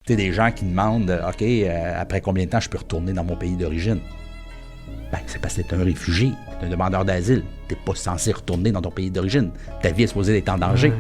Tu sais, des gens qui demandent, OK, après combien de temps je peux retourner dans mon pays d'origine? Ben, c'est parce que t'es un réfugié, t'es un demandeur d'asile. T'es pas censé retourner dans ton pays d'origine. Ta vie est supposée être en danger.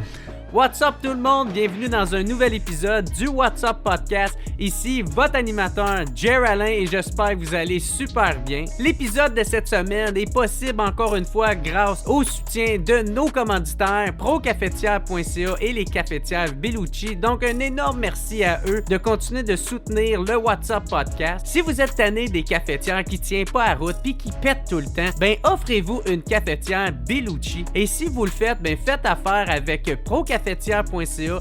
What's up tout le monde? Bienvenue dans un nouvel épisode du What's Up Podcast. Ici, votre animateur, Jer Alain, et j'espère que vous allez super bien. L'épisode de cette semaine est possible encore une fois grâce au soutien de nos commanditaires, procafetière.ca et les cafetières Bellucci. Donc, un énorme merci à eux de continuer de soutenir le What's Up Podcast. Si vous êtes tanné des cafetières qui tiennent pas à route puis qui pètent tout le temps, ben offrez-vous une cafetière Bellucci. Et si vous le faites, ben faites affaire avec procafetière.ca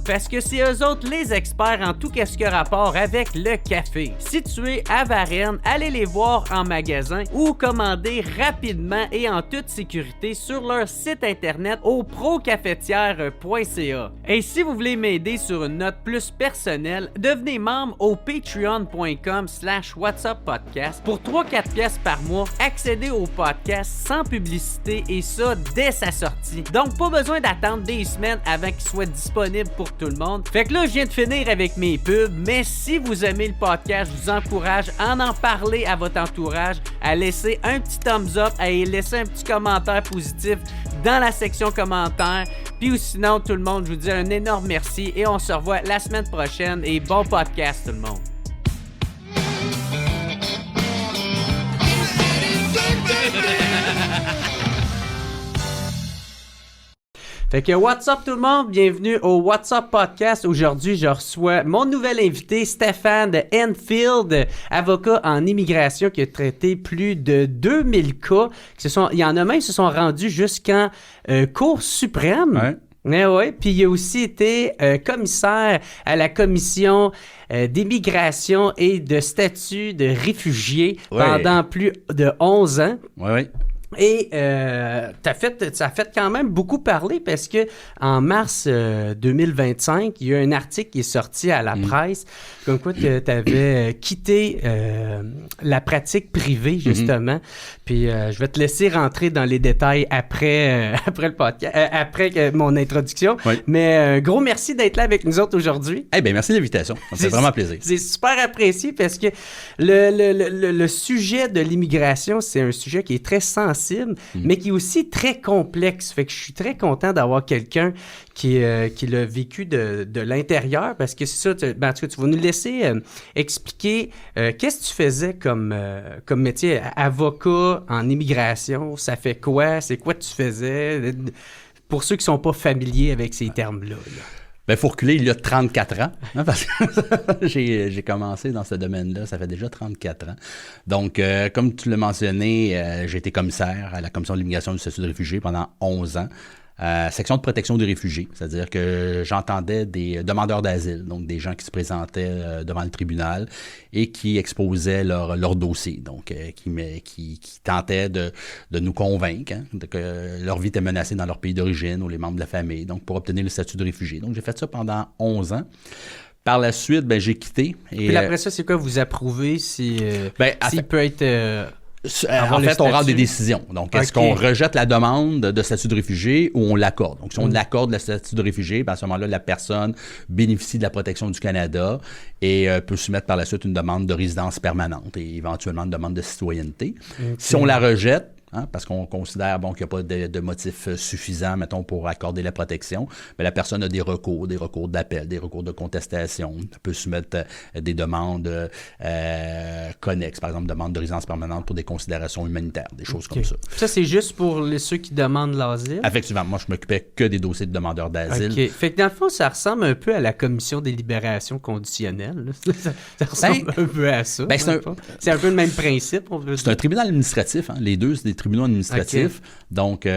parce que c'est eux autres les experts en tout ce qui a rapport avec le café. Situés à Varennes, allez les voir en magasin ou commander rapidement et en toute sécurité sur leur site internet au procafetière.ca. Et si vous voulez m'aider sur une note plus personnelle, devenez membre au patreon.com/whatsuppodcast. Pour 3-4 pièces par mois, accédez au podcast sans publicité et ça dès sa sortie. Donc pas besoin d'attendre des semaines avant qu'il soit disponible pour tout le monde. Fait que là, je viens de finir avec mes pubs, mais si vous aimez le podcast, je vous encourage à en parler à votre entourage, à laisser un petit thumbs up, à laisser un petit commentaire positif dans la section commentaires. Puis ou sinon, tout le monde, je vous dis un énorme merci et on se revoit la semaine prochaine et bon podcast tout le monde. Fait que what's up tout le monde, bienvenue au What's Up Podcast. Aujourd'hui, je reçois mon nouvel invité, Stéphane de Enfield, avocat en immigration qui a traité plus de 2000 cas. Il y en a même qui se sont rendus jusqu'en Cour suprême. Ouais. Ouais. Puis il a aussi été commissaire à la commission d'immigration et de statut de réfugié pendant plus de 11 ans. Oui. Et ça a fait quand même beaucoup parler parce que en mars 2025, il y a un article qui est sorti à la presse comme quoi tu avais quitté la pratique privée, justement. Puis je vais te laisser rentrer dans les détails après le podcast, après mon introduction. Oui. Mais gros merci d'être là avec nous autres aujourd'hui. Eh bien, merci de l'invitation. Ça me fait vraiment plaisir. C'est super apprécié parce que le sujet de l'immigration, c'est un sujet qui est très sensible, mais qui est aussi très complexe. Fait que je suis très content d'avoir quelqu'un qui l'a vécu de l'intérieur, parce que c'est ça, en tout cas, tu vas nous laisser expliquer qu'est-ce que tu faisais comme métier, avocat en immigration, ça fait quoi, c'est quoi tu faisais, pour ceux qui sont pas familiers avec ces termes-là. Ben, faut reculer il y a 34 ans, hein, parce que j'ai commencé dans ce domaine-là, ça fait déjà 34 ans. Donc, comme tu l'as mentionné, j'ai été commissaire à la Commission de l'immigration et du statut de réfugié pendant 11 ans. Section de protection des réfugiés, c'est-à-dire que j'entendais des demandeurs d'asile, donc des gens qui se présentaient devant le tribunal et qui exposaient leur dossier, donc qui tentaient de nous convaincre que leur vie était menacée dans leur pays d'origine ou les membres de la famille, donc pour obtenir le statut de réfugié. Donc j'ai fait ça pendant 11 ans. Par la suite, j'ai quitté. Et puis après ça, c'est quoi vous approuvez s'il peut être... En fait, on rend des décisions. Donc, est-ce qu'on rejette la demande de statut de réfugié ou on l'accorde? Donc, si on accorde le statut de réfugié, à ce moment-là, la personne bénéficie de la protection du Canada et peut soumettre par la suite une demande de résidence permanente et éventuellement une demande de citoyenneté. Si on la rejette, parce qu'on considère qu'il n'y a pas de motif suffisant, mettons, pour accorder la protection, mais la personne a des recours d'appel, des recours de contestation. Elle peut soumettre des demandes connexes, par exemple, demande de résidence permanente pour des considérations humanitaires, des choses comme ça. Ça, c'est juste pour ceux qui demandent l'asile? Effectivement. Moi, je m'occupais que des dossiers de demandeurs d'asile. OK. Fait que dans le fond, ça ressemble un peu à la commission des libérations conditionnelles. Ça ressemble un peu à ça. C'est un peu le même principe, on veut dire. C'est un tribunal administratif, les deux, c'est des tribunaux administratifs. Okay. Donc,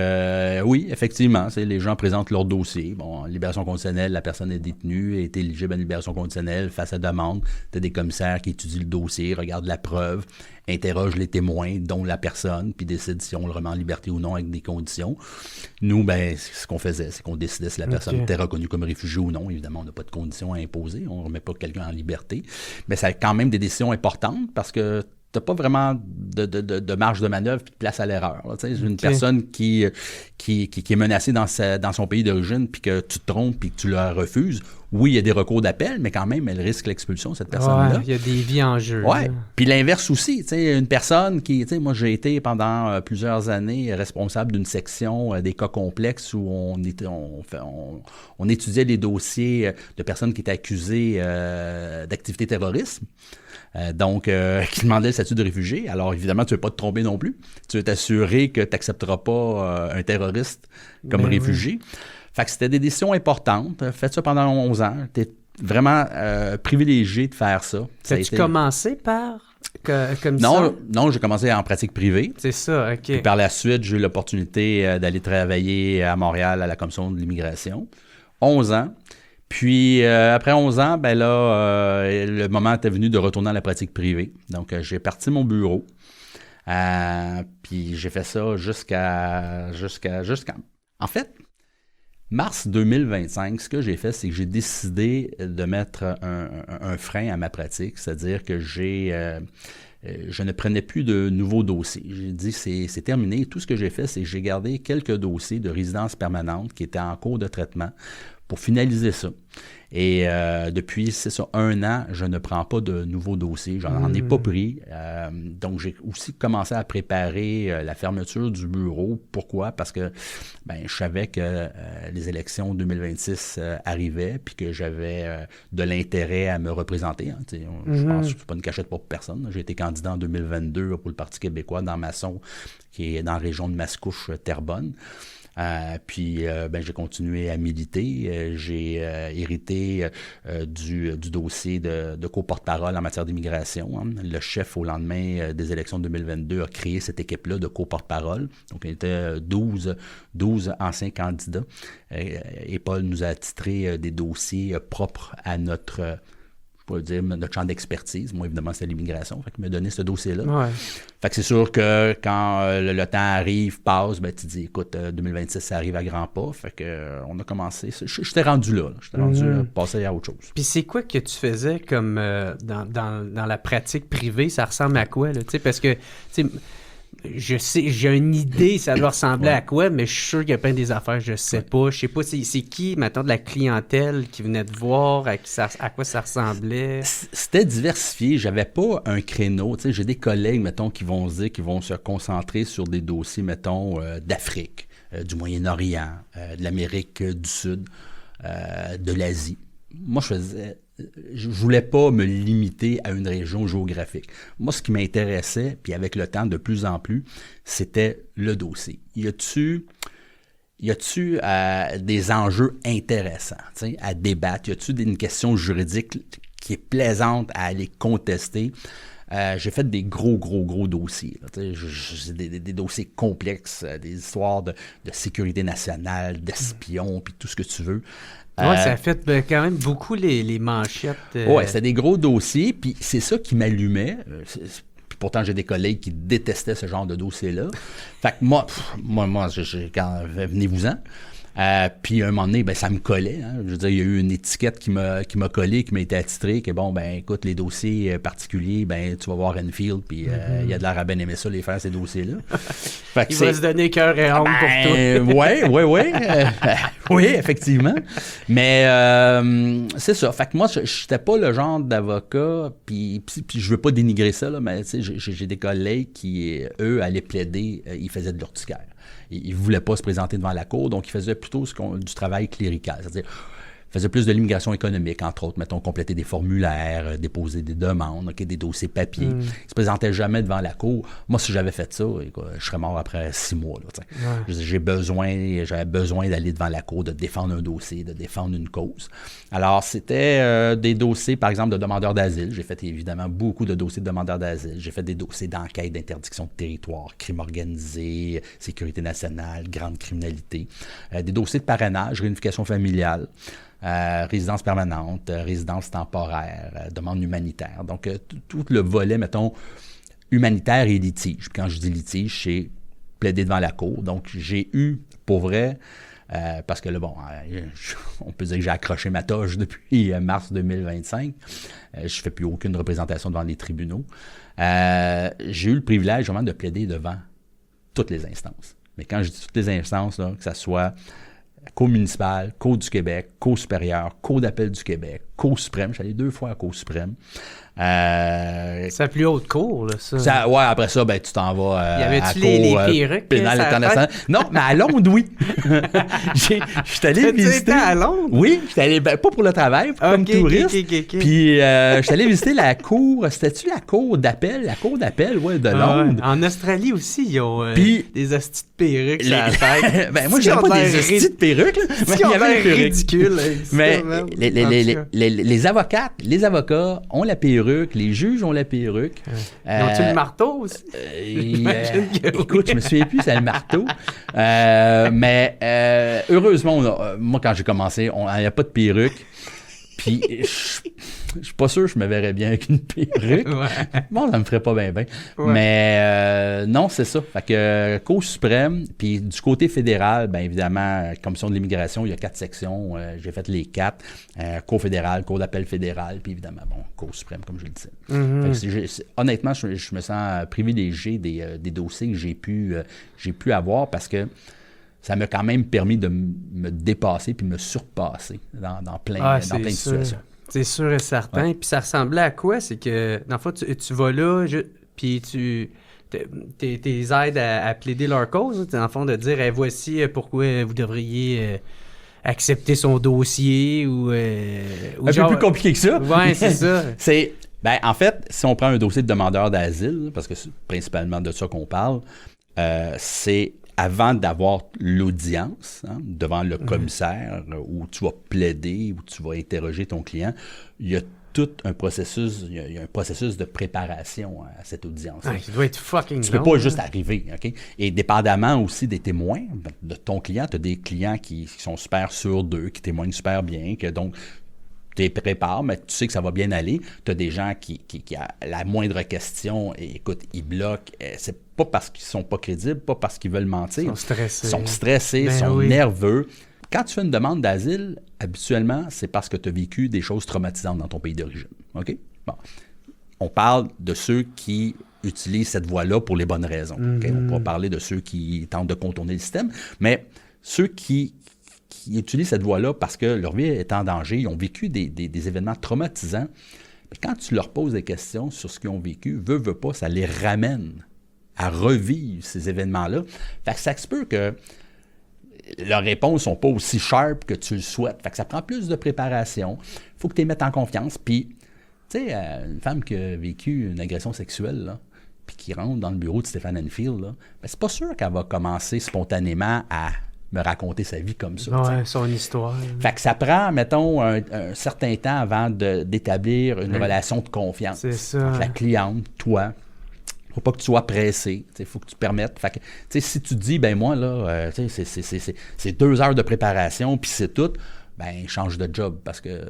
oui, effectivement, les gens présentent leur dossier. Bon, en libération conditionnelle, la personne est détenue, est éligible à une libération conditionnelle, face à demande. Tu as des commissaires qui étudient le dossier, regardent la preuve, interrogent les témoins, dont la personne, puis décident si on le remet en liberté ou non avec des conditions. Nous, ce qu'on faisait, c'est qu'on décidait si la personne était reconnue comme réfugié ou non. Évidemment, on n'a pas de conditions à imposer. On ne remet pas quelqu'un en liberté. Mais ça a quand même des décisions importantes parce que tu n'as pas vraiment de marge de manœuvre et de place à l'erreur. Une personne qui est menacée dans son pays d'origine puis que tu te trompes puis que tu la refuses, Oui, il y a des recours d'appel, mais quand même, elle risque l'expulsion, cette personne-là. Ouais, il y a des vies en jeu. Ouais. Là. Puis l'inverse aussi, tu sais, une personne qui, tu sais, moi j'ai été pendant plusieurs années responsable d'une section des cas complexes où on étudiait les dossiers de personnes qui étaient accusées d'activité terroriste. Donc, qui demandait le statut de réfugié. Alors, évidemment, tu ne veux pas te tromper non plus. Tu veux t'assurer que tu n'accepteras pas un terroriste comme réfugié. Oui. Fait que c'était des décisions importantes. Faites ça pendant 11 ans. Tu es vraiment privilégié de faire ça. As-tu commencé par comme ça? Non, j'ai commencé en pratique privée. C'est ça, OK. Puis par la suite, j'ai eu l'opportunité d'aller travailler à Montréal à la Commission de l'immigration. 11 ans. Puis, après 11 ans, ben là, le moment était venu de retourner à la pratique privée. Donc, j'ai parti mon bureau. Puis, j'ai fait ça jusqu'à... En fait, mars 2025, ce que j'ai fait, c'est que j'ai décidé de mettre un frein à ma pratique. C'est-à-dire que je ne prenais plus de nouveaux dossiers. J'ai dit, c'est terminé. Tout ce que j'ai fait, c'est que j'ai gardé quelques dossiers de résidence permanente qui étaient en cours de traitement pour finaliser ça. Et depuis, c'est ça, 1 an, je ne prends pas de nouveaux dossiers. J'en ai pas pris. Donc, j'ai aussi commencé à préparer la fermeture du bureau. Pourquoi? Parce que je savais que les élections 2026 arrivaient puis que j'avais de l'intérêt à me représenter. Hein. Je pense que c'est pas une cachette pour personne. J'ai été candidat en 2022 pour le Parti québécois dans Masson, qui est dans la région de Mascouche-Terrebonne. Puis j'ai continué à militer. J'ai hérité du dossier de co-porte-parole en matière d'immigration. Hein. Le chef, au lendemain des élections de 2022, a créé cette équipe-là de co-porte-parole. Donc, il était 12 anciens candidats. Et Paul nous a attitré des dossiers propres à notre champ d'expertise. Moi, évidemment, c'est l'immigration. Fait qu'il m'a donné ce dossier-là. Ouais. Fait que c'est sûr que quand le temps arrive, passe, tu te dis, écoute, 2026, ça arrive à grands pas. Fait que on a commencé. J'étais rendu là. J'étais rendu à passer à autre chose. Puis c'est quoi que tu faisais comme dans la pratique privée? Ça ressemble à quoi? Là? Parce que, je sais, j'ai une idée, ça doit ressembler à quoi, mais je suis sûr qu'il y a plein des affaires, je sais pas. Je sais pas, c'est qui, mettons, de la clientèle qui venait te voir, à quoi ça ressemblait? C'était diversifié. J'avais pas un créneau. J'ai des collègues, mettons, qui vont se dire qu'ils vont se concentrer sur des dossiers, mettons, d'Afrique, du Moyen-Orient, de l'Amérique du Sud, de l'Asie. Moi, je voulais pas me limiter à une région géographique. Moi, ce qui m'intéressait, puis avec le temps de plus en plus, c'était le dossier. Y a-tu des enjeux intéressants à débattre? Y a-tu une question juridique qui est plaisante à aller contester? J'ai fait des gros dossiers. Des dossiers complexes, des histoires de sécurité nationale, d'espions, puis tout ce que tu veux. Oui, ça a fait quand même beaucoup les manchettes. Oui, c'était des gros dossiers, puis c'est ça qui m'allumait. Puis pourtant, j'ai des collègues qui détestaient ce genre de dossier-là. Fait que moi, venez-vous-en. Puis à un moment donné, ça me collait. Hein. Je veux dire, il y a eu une étiquette qui m'a collé, qui m'a été attitrée, que écoute, les dossiers particuliers, tu vas voir Enfield, puis il y a de l'air à bien aimer ça, les faire, ces dossiers-là. Fait que il va se donner cœur et âme pour toi. Oui, effectivement. Mais c'est ça. Fait que moi, je n'étais pas le genre d'avocat, puis je veux pas dénigrer ça, là, mais j'ai des collègues qui, eux, allaient plaider, ils faisaient de l'urticaire. Ils ne voulaient pas se présenter devant la cour, donc ils faisaient plutôt du travail clérical, c'est-à-dire ils faisaient plus de l'immigration économique, entre autres, mettons, compléter des formulaires, déposer des demandes, des dossiers papier. Ils ne se présentaient jamais devant la cour. Moi, si j'avais fait ça, je serais mort après 6 mois. Là, j'avais besoin d'aller devant la cour, de défendre un dossier, de défendre une cause. Alors, c'était des dossiers, par exemple, de demandeurs d'asile. J'ai fait évidemment beaucoup de dossiers de demandeurs d'asile. J'ai fait des dossiers d'enquête, d'interdiction de territoire, crime organisé, sécurité nationale, grande criminalité. Des dossiers de parrainage, réunification familiale. Résidence permanente, résidence temporaire, demande humanitaire. Donc, tout le volet, mettons, humanitaire et litige. Puis quand je dis litige, c'est plaider devant la cour. Donc, j'ai eu, pour vrai, parce que là, on peut dire que j'ai accroché ma toge depuis mars 2025. Je ne fais plus aucune représentation devant les tribunaux. J'ai eu le privilège vraiment de plaider devant toutes les instances. Mais quand je dis toutes les instances, là, que ça soit Cour municipale, Cour du Québec, Cour supérieure, Cour d'appel du Québec, Cour suprême. Je suis allé 2 fois à la Cour suprême. C'est la plus haute cour, là, ça. Ouais, après ça, ben, tu t'en vas à la Cour les perruques, pénale internationale. Non, mais à Londres, oui. Je suis allé visiter... à Londres? Oui, je suis allé, pas pour le travail, comme touriste. Puis, je suis allé visiter la cour, c'était-tu la cour d'appel? La cour d'appel, ouais, de Londres. En Australie aussi, ils ont des hosties de perruques sur la tête. Ben, moi, je n'avais pas des hosties de perruques, là, mais il y avait des perruques. Ridicule. Mais les avocats ont la perruque, les juges ont la perruque. Ils ont-tu le marteau aussi? Écoute, je me souviens plus, c'est le marteau. Mais heureusement, moi, quand j'ai commencé, il n'y a pas de perruque. Puis, je suis pas sûr que je me verrais bien avec une perruque. Bon, ça me ferait pas bien. Ouais. Mais non, c'est ça. Fait que Cour suprême, puis du côté fédéral, bien évidemment, Commission de l'immigration, il y a 4 sections. J'ai fait les 4. Cour fédérale, Cour d'appel fédérale, puis évidemment, bon, Cour suprême, comme je le disais. Fait que honnêtement, je me sens privilégié des dossiers que j'ai pu avoir parce que ça m'a quand même permis de me dépasser puis me surpasser dans plein de situations. C'est sûr et certain. Ouais. Puis ça ressemblait à quoi? C'est que, dans le fond, tu vas là, puis t'es aides à plaider leur cause. Dans le fond, de dire, voici pourquoi vous devriez accepter son dossier ou un peu plus compliqué que ça. Oui, c'est ça. En fait, si on prend un dossier de demandeur d'asile, parce que c'est principalement de ça qu'on parle, c'est avant d'avoir l'audience devant le commissaire où tu vas plaider, où tu vas interroger ton client, il y a tout un processus, il y a un processus de préparation à cette audience. Ça doit être fucking Tu ne peux pas juste arriver, OK? Et dépendamment aussi des témoins de ton client, tu as des clients qui sont super sûrs d'eux, qui témoignent super bien, que donc tu les prépares, mais tu sais que ça va bien aller. Tu as des gens qui à la moindre question, écoute, ils bloquent. C'est pas parce qu'ils sont pas crédibles, pas parce qu'ils veulent mentir. Ils sont stressés, ils sont nerveux. Quand tu fais une demande d'asile, habituellement, c'est parce que tu as vécu des choses traumatisantes dans ton pays d'origine. OK? Bon. On parle de ceux qui utilisent cette voie-là pour les bonnes raisons. Okay? On pourra parler de ceux qui tentent de contourner le système, mais ceux qui utilisent cette voie-là parce que leur vie est en danger, ils ont vécu des événements traumatisants. Puis quand tu leur poses des questions sur ce qu'ils ont vécu, veut pas, ça les ramène à revivre ces événements-là. Fait que ça se peut que leurs réponses ne sont pas aussi sharp que tu le souhaites. Fait que ça prend plus de préparation. Il faut que tu les mettes en confiance. Puis, tu sais, une femme qui a vécu une agression sexuelle, là, puis qui rentre dans le bureau de Stéphane Enfield, là, ben, c'est pas sûr qu'elle va commencer spontanément à me raconter sa vie comme ça. Ouais, son histoire. Fait que ça prend, mettons, un certain temps avant d'établir une relation de confiance. C'est ça. Entre la cliente, toi. Faut pas que tu sois pressé. Il faut que tu permettes. Fait que, si tu te dis, ben moi, là, c'est 2 heures de préparation, puis c'est tout, ben change de job parce que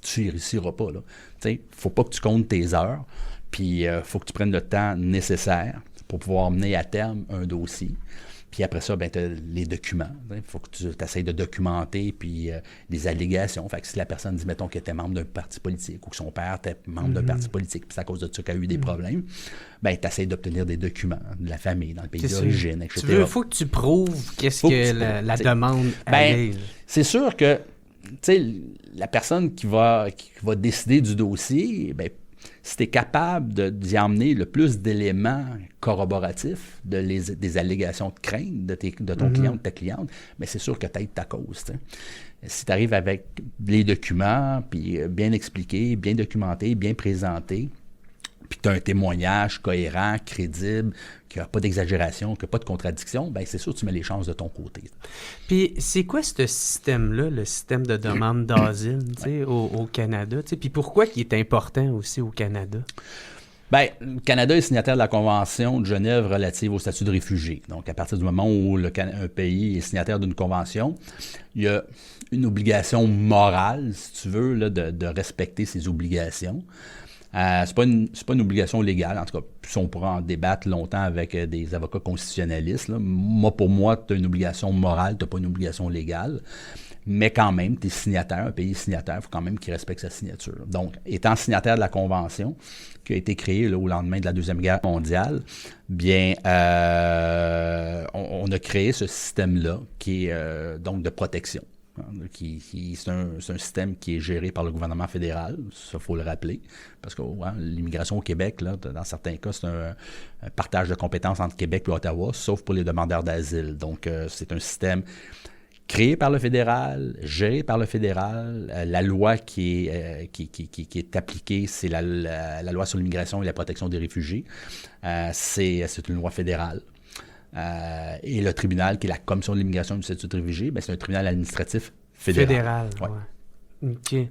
tu n'y réussiras pas. Faut pas que tu comptes tes heures, puis faut que tu prennes le temps nécessaire pour pouvoir mener à terme un dossier. Puis après ça, ben, tu as les documents. Il faut que tu essaies de documenter, puis des allégations. Fait que si la personne dit, mettons, qu'elle était membre d'un parti politique ou que son père était membre d'un parti politique, puis c'est à cause de ça qu'elle a eu des problèmes, ben, tu essaies d'obtenir des documents de la famille, dans le pays d'origine, etc. Il faut que tu prouves qu'est-ce que la demande allège. C'est sûr que la personne qui va décider du dossier, ben, si tu es capable d'y emmener le plus d'éléments corroboratifs des allégations de crainte de ton client ou de ta cliente, bien, c'est sûr que tu aides ta cause. T'sais. Si tu arrives avec les documents, puis bien expliqués, bien documentés, bien présentés, puis tu as un témoignage cohérent, crédible, qui n'a pas d'exagération, qui n'a pas de contradiction, bien, c'est sûr que tu mets les chances de ton côté. Puis, c'est quoi ce système-là, le système de demande d'asile au Canada? Puis, pourquoi il est important aussi au Canada? Bien, le Canada est signataire de la Convention de Genève relative au statut de réfugié. Donc, à partir du moment où un pays est signataire d'une convention, il y a une obligation morale, si tu veux, là, de respecter ses obligations. C'est pas une obligation légale. En tout cas, on pourra en débattre longtemps avec des avocats constitutionnalistes. Là. Pour moi, tu as une obligation morale, tu n'as pas une obligation légale. Mais quand même, tu es signataire, un pays signataire, il faut quand même qu'il respecte sa signature. Donc, étant signataire de la Convention, qui a été créée là, au lendemain de la Deuxième Guerre mondiale, bien, on a créé ce système-là qui est donc de protection. C'est un système qui est géré par le gouvernement fédéral, ça faut le rappeler, parce que l'immigration au Québec, là, dans certains cas, c'est un partage de compétences entre Québec et Ottawa, sauf pour les demandeurs d'asile. Donc, c'est un système créé par le fédéral, géré par le fédéral. La loi qui est appliquée, c'est la loi sur l'immigration et la protection des réfugiés. C'est une loi fédérale. Et le tribunal, qui est la Commission de l'immigration et du statut de réfugié, c'est un tribunal administratif fédéral. Ouais. OK. Ouais.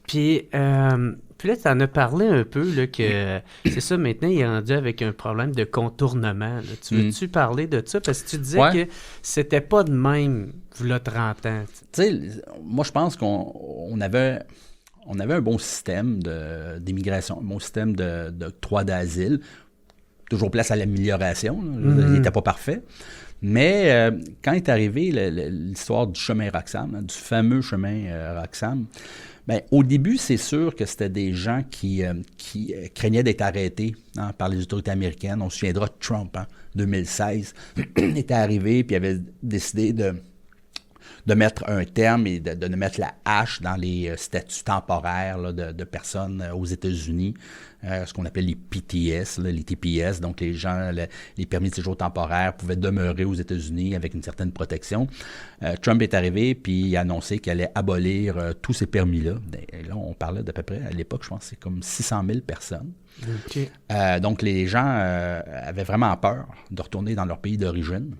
Puis là, tu en as parlé un peu, là, que c'est ça, maintenant, il est rendu avec un problème de contournement. Là. Tu veux-tu parler de ça? Parce que tu disais que c'était pas de même, v'là 30 ans. Tu sais, moi, je pense qu'on avait un bon système d'immigration, un bon système d'octroi d'asile. Toujours place à l'amélioration. Il n'était pas parfait. Mais quand est arrivée l'histoire du chemin Roxham, du fameux chemin Roxham, bien, au début, c'est sûr que c'était des gens qui craignaient d'être arrêtés par les autorités américaines. On se souviendra de Trump, 2016, était arrivé puis avait décidé de mettre un terme et de mettre la hache dans les statuts temporaires là, de personnes aux États-Unis, ce qu'on appelle les PTS, là, les TPS, donc les gens, les permis de séjour temporaires pouvaient demeurer aux États-Unis avec une certaine protection. Trump est arrivé puis il a annoncé qu'il allait abolir tous ces permis-là. Et là, on parlait d'à peu près, à l'époque, je pense que c'est comme 600 000 personnes. Okay. Donc les gens avaient vraiment peur de retourner dans leur pays d'origine.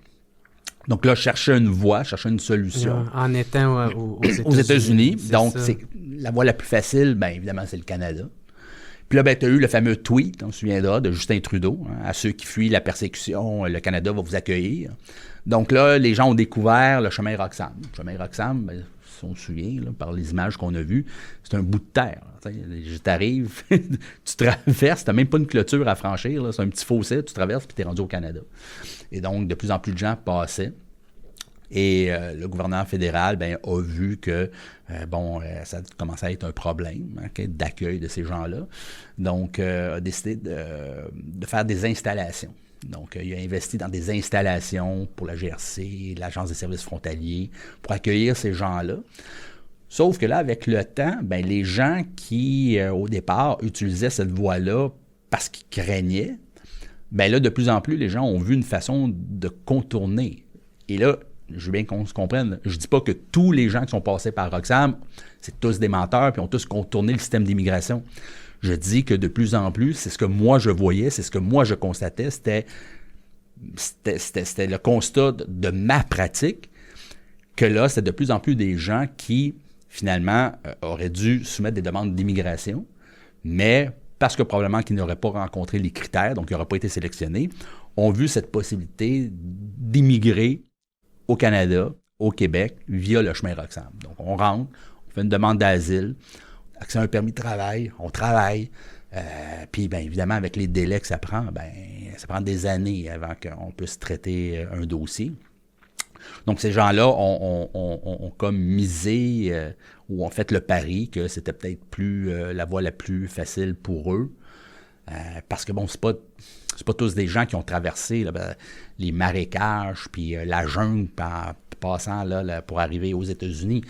Donc là, chercher une voie, chercher une solution. En étant aux États-Unis. Donc, ça. c'est la voie la plus facile, bien évidemment, c'est le Canada. Puis là, ben, tu as eu le fameux tweet, on se souviendra, de Justin Trudeau. À ceux qui fuient la persécution, le Canada va vous accueillir. Donc là, les gens ont découvert le chemin Roxham. Le chemin Roxham, ben, si on se souvient, là, par les images qu'on a vues, c'est un bout de terre. Tu arrives, tu traverses, tu n'as même pas une clôture à franchir. Là, c'est un petit fossé, tu traverses, puis tu es rendu au Canada. Et donc, de plus en plus de gens passaient. Et le gouvernement fédéral a vu que ça commençait à être un problème d'accueil de ces gens-là. Donc, a décidé de faire des installations. Donc, il a investi dans des installations pour la GRC, l'Agence des services frontaliers, pour accueillir ces gens-là. Sauf que là, avec le temps, les gens qui, au départ, utilisaient cette voie-là parce qu'ils craignaient, là, de plus en plus, les gens ont vu une façon de contourner. Et là, je veux bien qu'on se comprenne, je ne dis pas que tous les gens qui sont passés par Roxham, c'est tous des menteurs puis ont tous contourné le système d'immigration. Je dis que de plus en plus, c'est ce que moi je voyais, c'est ce que moi je constatais, c'était le constat de ma pratique, que là, c'est de plus en plus des gens qui, finalement, auraient dû soumettre des demandes d'immigration, mais parce que probablement qu'ils n'auraient pas rencontré les critères, donc ils n'auraient pas été sélectionnés, ont vu cette possibilité d'immigrer au Canada, au Québec, via le chemin Roxham. Donc, on rentre, on fait une demande d'asile, accès à un permis de travail, on travaille, puis bien évidemment, avec les délais que ça prend des années avant qu'on puisse traiter un dossier. Donc, ces gens-là ont comme misé ou ont fait le pari que c'était peut-être plus la voie la plus facile pour eux, parce que c'est pas tous des gens qui ont traversé les marécages puis la jungle passant là, pour arriver aux États-Unis.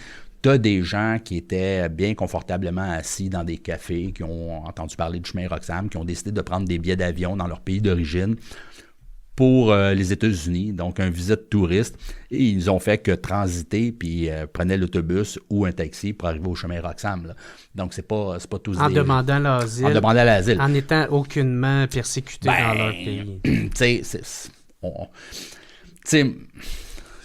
Tu as des gens qui étaient bien confortablement assis dans des cafés, qui ont entendu parler du chemin Roxham, qui ont décidé de prendre des billets d'avion dans leur pays d'origine pour les États-Unis, donc un visa de touriste. Et ils ont fait que transiter, puis prenaient l'autobus ou un taxi pour arriver au chemin Roxham. Là. Donc, c'est pas tous en demandant l'asile. En demandant l'asile. En étant aucunement persécutés dans leur pays. Tu sais,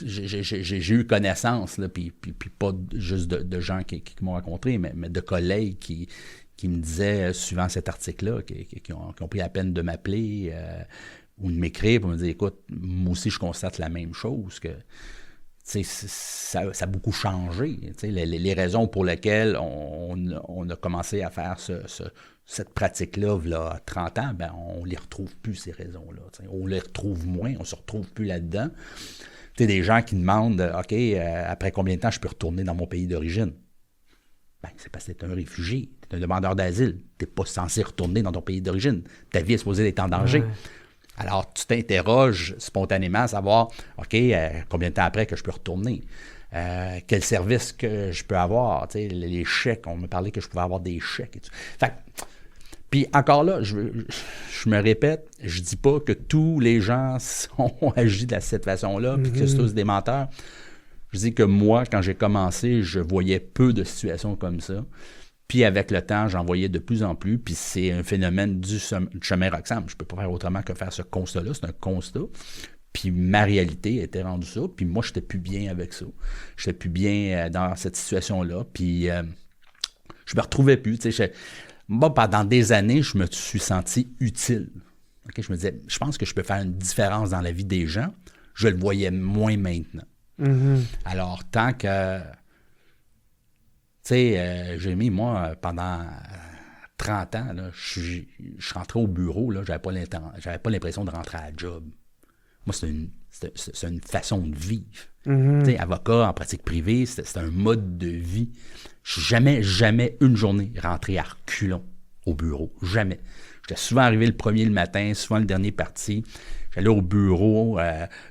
j'ai eu connaissance, là, puis pas juste de gens qui m'ont rencontré, mais de collègues qui me disaient, suivant cet article-là, qui ont pris la peine de m'appeler ou de m'écrire pour me dire, écoute, moi aussi, je constate la même chose, que ça a beaucoup changé. Les raisons pour lesquelles on a commencé à faire cette pratique-là, il y a 30 ans, on ne les retrouve plus, ces raisons-là. On les retrouve moins, on ne se retrouve plus là-dedans. Tu sais, des gens qui demandent, OK, après combien de temps je peux retourner dans mon pays d'origine? Ben, c'est parce que tu es un réfugié, tu es un demandeur d'asile. Tu n'es pas censé retourner dans ton pays d'origine. Ta vie est supposée être en danger. Ouais. Alors, tu t'interroges spontanément à savoir, OK, combien de temps après que je peux retourner? Quel service que je peux avoir? Tu sais, les chèques, on me parlait que je pouvais avoir des chèques et tout. Fait puis encore là, je me répète, je dis pas que tous les gens ont agi de cette façon-là, puis que c'est tous des menteurs. Je dis que moi, quand j'ai commencé, je voyais peu de situations comme ça. Puis avec le temps, j'en voyais de plus en plus. Puis c'est un phénomène du chemin Roxham. Je ne peux pas faire autrement que faire ce constat-là. C'est un constat. Puis ma réalité était rendue ça. Puis moi, je n'étais plus bien avec ça. Je n'étais plus bien dans cette situation-là. Puis je me retrouvais plus. Moi, pendant des années, je me suis senti utile. Okay? Je me disais, je pense que je peux faire une différence dans la vie des gens. Je le voyais moins maintenant. Alors, tant que... Tu sais, j'ai mis, moi, pendant 30 ans, là, je rentrais au bureau, là, j'avais pas l'impression de rentrer à la job. Moi, c'est une façon de vivre. Tu sais, avocat en pratique privée, c'est un mode de vie. Je suis jamais une journée rentré à reculons au bureau. Jamais. J'étais souvent arrivé le premier le matin, souvent le dernier parti. J'allais au bureau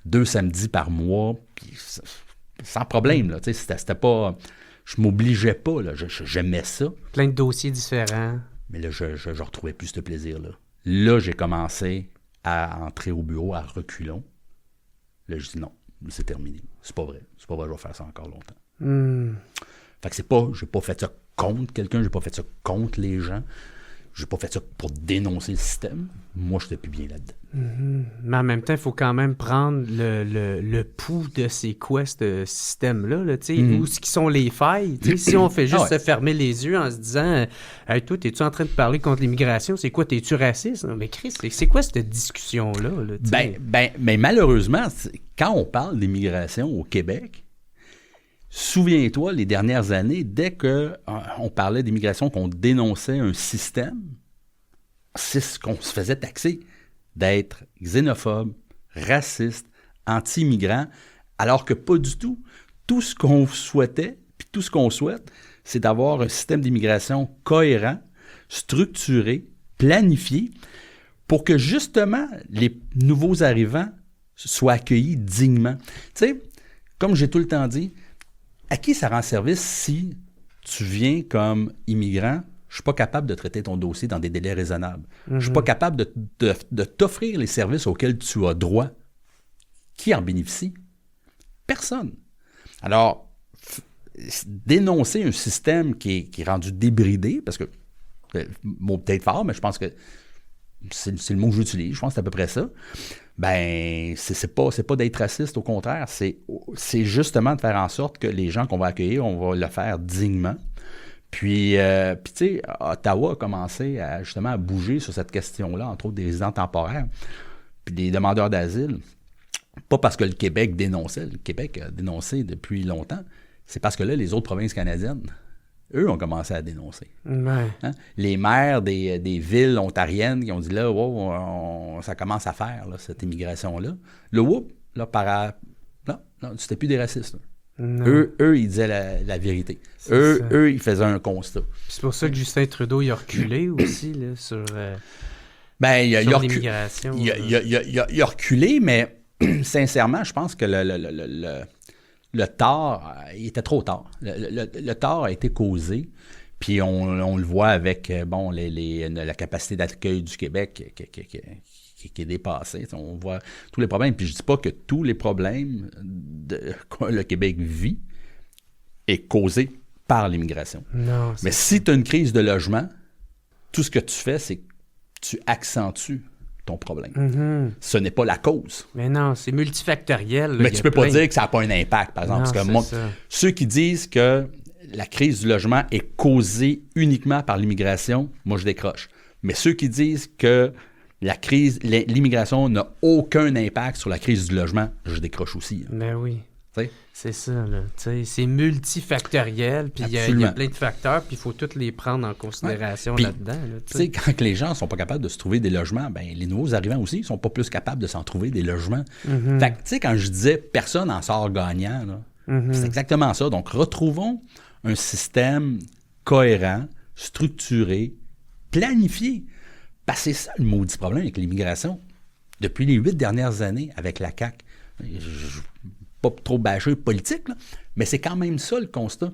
2 samedis par mois, puis sans problème. Là, c'était pas... Je m'obligeais pas, là, j'aimais ça. Plein de dossiers différents. Mais là, je retrouvais plus ce plaisir-là. Là, j'ai commencé à entrer au bureau à reculons. Là, je dis non, c'est terminé. C'est pas vrai, je vais faire ça encore longtemps. Fait que j'ai pas fait ça contre quelqu'un, j'ai pas fait ça contre les gens. J'ai pas fait ça pour dénoncer le système. Moi, je n'étais plus bien là-dedans. Mais en même temps, il faut quand même prendre le pouls de c'est quoi ce système-là, là, où sont les failles. Si on fait juste se fermer les yeux en se disant hey, toi, es-tu en train de parler contre l'immigration? C'est quoi? T'es-tu raciste? Mais Chris, c'est quoi cette discussion-là? Là, mais malheureusement, quand on parle d'immigration au Québec, souviens-toi, les dernières années, dès qu'on parlait d'immigration, qu'on dénonçait un système, c'est ce qu'on se faisait taxer d'être xénophobe, raciste, anti-immigrant, alors que pas du tout. Tout ce qu'on souhaitait, puis tout ce qu'on souhaite, c'est d'avoir un système d'immigration cohérent, structuré, planifié, pour que justement les nouveaux arrivants soient accueillis dignement. Tu sais, comme j'ai tout le temps dit, à qui ça rend service si tu viens comme immigrant, je ne suis pas capable de traiter ton dossier dans des délais raisonnables. Je ne suis pas capable de t'offrir les services auxquels tu as droit. Qui en bénéficie? Personne. Alors, dénoncer un système qui est rendu débridé, parce que, mot peut-être fort, mais je pense que c'est le mot que j'utilise, je pense que c'est à peu près ça. Ben, c'est pas d'être raciste, au contraire, c'est justement de faire en sorte que les gens qu'on va accueillir, on va le faire dignement. Puis tu sais, Ottawa a commencé justement à bouger sur cette question-là, entre autres des résidents temporaires, puis des demandeurs d'asile. Pas parce que le Québec dénonçait, le Québec a dénoncé depuis longtemps, c'est parce que là, les autres provinces canadiennes, eux ont commencé à dénoncer. Ouais. Hein? Les maires des villes ontariennes qui ont dit là, wow, ça commence à faire là, cette immigration-là. Le whoop, là, non, c'était plus des racistes. Eux, ils disaient la vérité. Eux, ils faisaient un constat. C'est pour ça que Justin Trudeau, il a reculé aussi là, sur l'immigration. Il a reculé, mais sincèrement, je pense que le tort, il était trop tard. Le tort a été causé, puis on le voit avec la capacité d'accueil du Québec qui est dépassée. On voit tous les problèmes. Puis je ne dis pas que tous les problèmes que le Québec vit est causé par l'immigration. Non, mais si tu as une crise de logement, tout ce que tu fais, c'est que tu accentues ton problème. Ce n'est pas la cause. Mais non, c'est multifactoriel. Là, mais tu ne peux pas dire que ça n'a pas un impact, par exemple. Non, parce que moi, ceux qui disent que la crise du logement est causée uniquement par l'immigration, moi, je décroche. Mais ceux qui disent que l'immigration n'a aucun impact sur la crise du logement, je décroche aussi. Ben oui. T'sais? C'est ça, là. C'est multifactoriel, puis il y a plein de facteurs, puis il faut tous les prendre en considération là-dedans. Là, quand les gens ne sont pas capables de se trouver des logements, ben les nouveaux arrivants aussi ne sont pas plus capables de s'en trouver des logements. Fait que, quand je disais personne n'en sort gagnant, là, c'est exactement ça. Donc, retrouvons un système cohérent, structuré, planifié. Parce que c'est ça le maudit problème avec l'immigration. Depuis les 8 dernières années, avec la CAQ, pas trop bâché politique, là, mais c'est quand même ça le constat.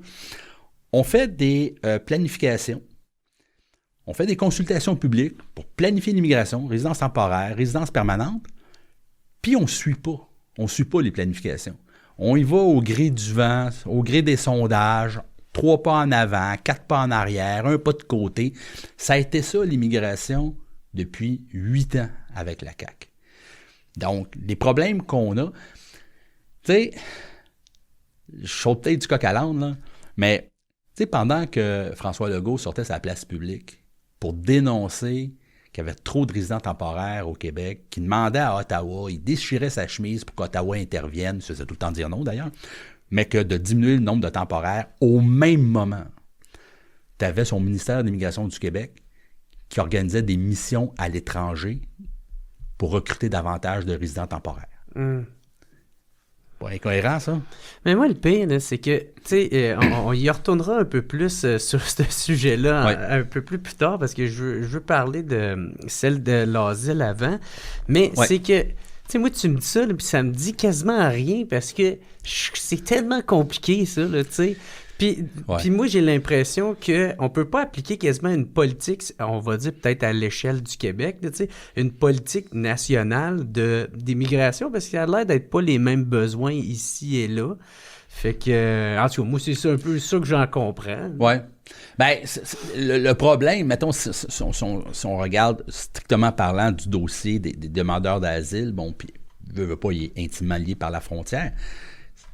On fait des planifications, on fait des consultations publiques pour planifier l'immigration, résidence temporaire, résidence permanente, puis on ne suit pas. On ne suit pas les planifications. On y va au gré du vent, au gré des sondages, 3 pas en avant, 4 pas en arrière, 1 pas de côté. Ça a été ça, l'immigration, depuis 8 ans avec la CAQ. Donc, les problèmes qu'on a, tu sais, je saute peut-être du coq à l'âne, là, mais tu sais, pendant que François Legault sortait sa place publique pour dénoncer qu'il y avait trop de résidents temporaires au Québec, qu'il demandait à Ottawa, il déchirait sa chemise pour qu'Ottawa intervienne, ça faisait tout le temps dire non d'ailleurs, mais que de diminuer le nombre de temporaires au même moment. Tu avais son ministère de l'Immigration du Québec qui organisait des missions à l'étranger pour recruter davantage de résidents temporaires. Pas incohérent, ça? Mais moi, le pire, là, c'est que, tu sais, on y retournera un peu plus sur ce sujet-là un peu plus tard, parce que je veux parler de celle de l'asile avant. Mais c'est que, tu sais, moi, tu me dis ça, puis ça me dit quasiment rien, parce que c'est tellement compliqué, ça, là, tu sais. Puis moi, j'ai l'impression qu'on ne peut pas appliquer quasiment une politique, on va dire peut-être à l'échelle du Québec, tu sais, une politique nationale d'immigration, parce qu'il y a l'air d'être pas les mêmes besoins ici et là. Fait que, en tout cas, moi, c'est ça, un peu ça que j'en comprends. Oui. Bien, le problème, mettons, si on regarde strictement parlant du dossier des demandeurs d'asile, bon, puis veut pas, il est intimement lié par la frontière.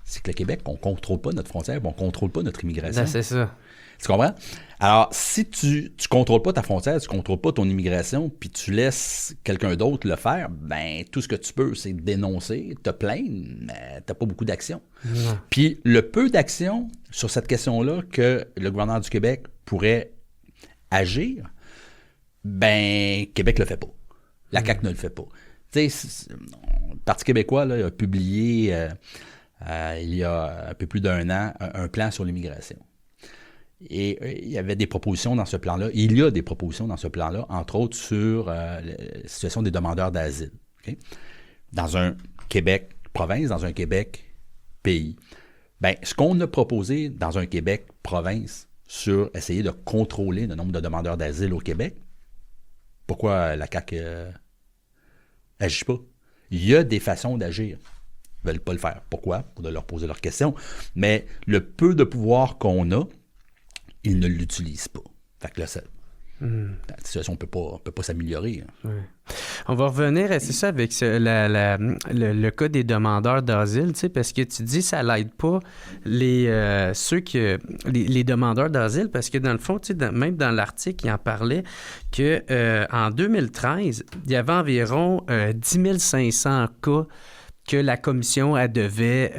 C'est que le Québec, on ne contrôle pas notre frontière, on ne contrôle pas notre immigration. Ben, c'est ça. Tu comprends? Alors, si tu ne contrôles pas ta frontière, tu ne contrôles pas ton immigration, puis tu laisses quelqu'un d'autre le faire, ben tout ce que tu peux, c'est dénoncer, te plaindre, mais tu n'as pas beaucoup d'action. Puis le peu d'action sur cette question-là que le gouvernement du Québec pourrait agir, ben Québec ne le fait pas. La CAQ ne le fait pas. Tu sais, le Parti québécois là, a publié... il y a un peu plus d'1 an, un plan sur l'immigration. Et il y avait des propositions dans ce plan-là. Il y a des propositions dans ce plan-là, entre autres sur la situation des demandeurs d'asile. Okay? Dans un Québec province, dans un Québec pays. Bien, ce qu'on a proposé dans un Québec province sur essayer de contrôler le nombre de demandeurs d'asile au Québec, pourquoi la CAQ n'agit pas? Il y a des façons d'agir. Ils ne veulent pas le faire. Pourquoi? Pour leur poser leurs questions. Mais le peu de pouvoir qu'on a, ils ne l'utilisent pas. Fait que là, la situation ne peut pas s'améliorer. Hein. Ouais. On va revenir, c'est ça, avec le cas des demandeurs d'asile, tu sais, parce que tu dis que ça l'aide pas les demandeurs d'asile, parce que dans le fond, tu sais, même dans l'article, il en parlait qu'en 2013, il y avait environ 10 500 cas que la commission elle devait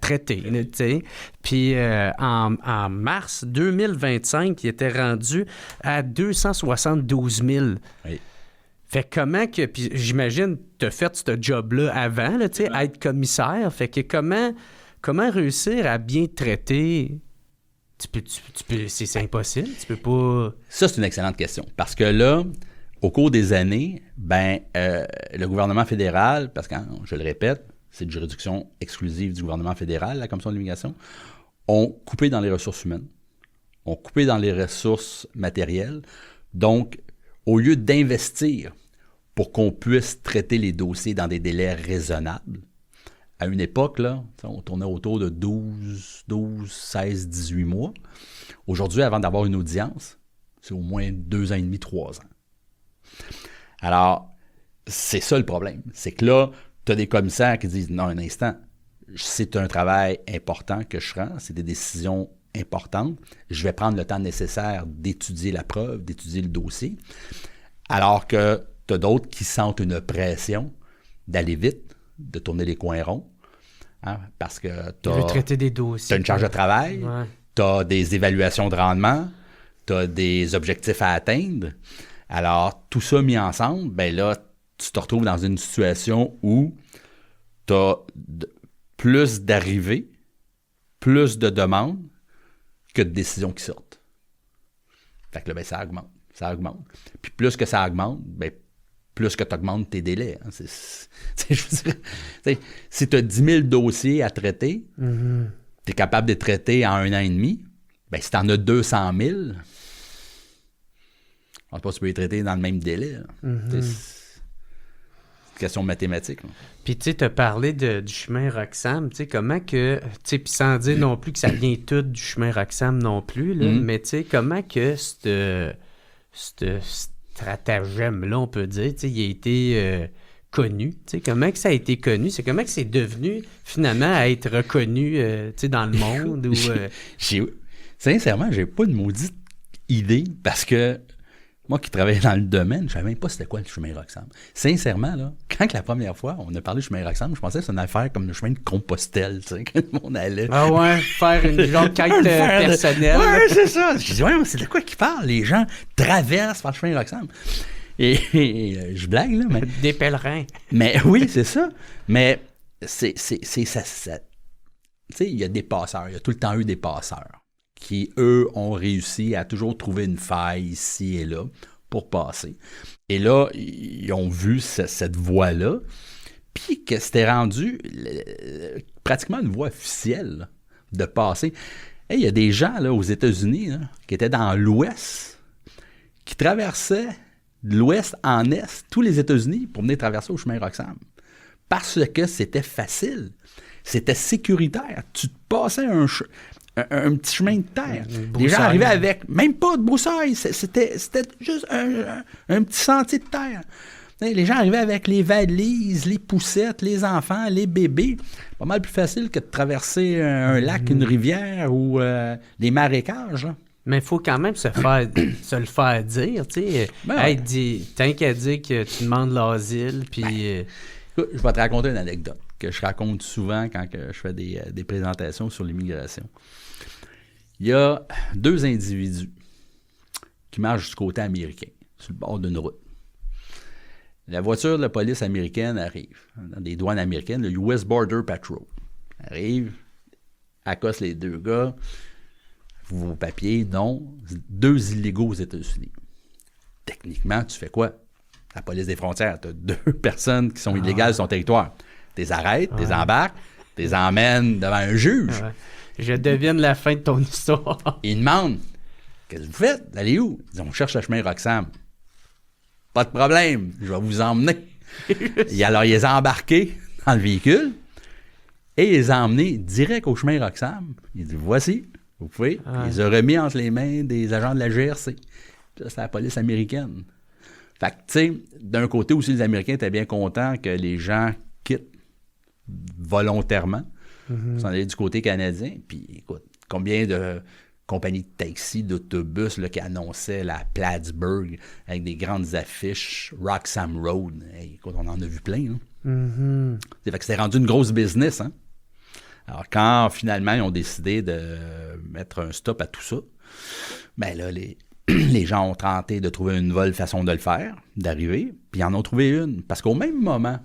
traiter. Tu sais. Puis en mars 2025, il était rendu à 272 000. Oui. Fait comment que... Puis j'imagine tu as fait ce job-là avant, là, tu sais, être commissaire. Fait que comment réussir à bien traiter... Tu peux, c'est impossible, tu peux pas... Ça, c'est une excellente question. Parce que là... Au cours des années, le gouvernement fédéral, parce que, je le répète, c'est de juridiction exclusive du gouvernement fédéral, la Commission de l'immigration, ont coupé dans les ressources humaines, ont coupé dans les ressources matérielles. Donc, au lieu d'investir pour qu'on puisse traiter les dossiers dans des délais raisonnables, à une époque, là, on tournait autour de 12, 16, 18 mois. Aujourd'hui, avant d'avoir une audience, c'est au moins 2 ans et demi, 3 ans. Alors, c'est ça le problème. C'est que là, tu as des commissaires qui disent « Non, un instant, c'est un travail important que je rends, c'est des décisions importantes. Je vais prendre le temps nécessaire d'étudier la preuve, d'étudier le dossier. » Alors que tu as d'autres qui sentent une pression d'aller vite, de tourner les coins ronds. Hein, parce que Il veut traiter des dossiers. Tu as une charge de travail, tu as des évaluations de rendement, tu as des objectifs à atteindre. Alors, tout ça mis ensemble, ben là, tu te retrouves dans une situation où tu as plus d'arrivées, plus de demandes que de décisions qui sortent. Fait que là, ben, ça augmente. Puis plus que ça augmente, ben, plus que tu augmentes tes délais. Hein. Je veux dire, si tu as 10 000 dossiers à traiter, tu es capable de les traiter en 1 an et demi, ben, si tu en as 200 000, je pense pas que tu peux les traiter dans le même délai. C'est une question mathématique. Là. Puis, tu sais, tu as parlé du chemin Roxham, tu sais, comment que, tu sais, puis sans dire non plus que ça vient tout du chemin Roxham non plus, là, mais tu sais, comment que ce stratagème-là, on peut dire, tu sais, il a été connu, tu sais, comment que ça a été connu, c'est comment que c'est devenu, finalement, à être reconnu, tu sais, dans le monde, ou... Sincèrement, j'ai pas de maudite idée, parce que moi qui travaillais dans le domaine, je savais même pas c'était quoi le chemin Roxham. Sincèrement, là, quand la première fois on a parlé du chemin Roxham, je pensais que c'était une affaire comme le chemin de Compostelle, tu sais, quand le monde allait. Ah ouais, faire une genre de quête personnelle. Ouais, c'est ça. Je dis, ouais, c'est de quoi qu'ils parlent? Les gens traversent par le chemin Roxham. Et je blague, là, mais... Des pèlerins. Mais oui, c'est ça. Mais c'est ça. Tu sais, il y a des passeurs. Il y a tout le temps eu des passeurs qui, eux, ont réussi à toujours trouver une faille ici et là pour passer. Et là, ils ont vu cette voie-là, puis que c'était rendu pratiquement une voie officielle là, de passer. Il y a des gens là, aux États-Unis là, qui étaient dans l'Ouest, qui traversaient de l'Ouest en Est, tous les États-Unis, pour venir traverser au chemin Roxham. Parce que c'était facile. C'était sécuritaire. Tu te passais un petit chemin de terre. Les gens arrivaient avec, même pas de broussailles, c'était juste un petit sentier de terre. Les gens arrivaient avec les valises, les poussettes, les enfants, les bébés. Pas mal plus facile que de traverser un lac, une rivière ou des marécages. Hein. Mais il faut quand même se le faire dire, tu sais. Tant qu'à dire que tu demandes l'asile, puis... Écoute, je vais te raconter une anecdote que je raconte souvent quand je fais des présentations sur l'immigration. Il y a 2 individus qui marchent du côté américain, sur le bord d'une route. La voiture de la police américaine arrive, dans des douanes américaines, le US Border Patrol. Arrive, accoste les 2 gars, vos papiers, non, 2 illégaux aux États-Unis. Techniquement, tu fais quoi? La police des frontières, tu as 2 personnes qui sont illégales sur ton territoire. Tu les arrêtes, tu les embarques, tu les emmènes devant un juge. Je devine la fin de ton histoire. Ils demandent, qu'est-ce que vous faites? Allez où? Ils disent, on cherche le chemin Roxham. Pas de problème, je vais vous emmener. Et alors, ils les ont embarqués dans le véhicule et ils les ont emmenés direct au chemin Roxham. Ils disent, voici, vous pouvez. Ils les ont remis entre les mains des agents de la GRC. Puis là, c'est la police américaine. Fait que, tu sais, d'un côté aussi, les Américains étaient bien contents que les gens quittent volontairement. Ils sont allés du côté canadien. Puis, écoute, combien de compagnies de taxis, d'autobus là, qui annonçaient la Plattsburgh avec des grandes affiches Roxham Road. Hey, écoute, on en a vu plein. Hein? Fait que c'était rendu une grosse business. Hein? Alors, quand finalement, ils ont décidé de mettre un stop à tout ça, ben là, les gens ont tenté de trouver une nouvelle façon de le faire, d'arriver, puis ils en ont trouvé une. Parce qu'au même moment,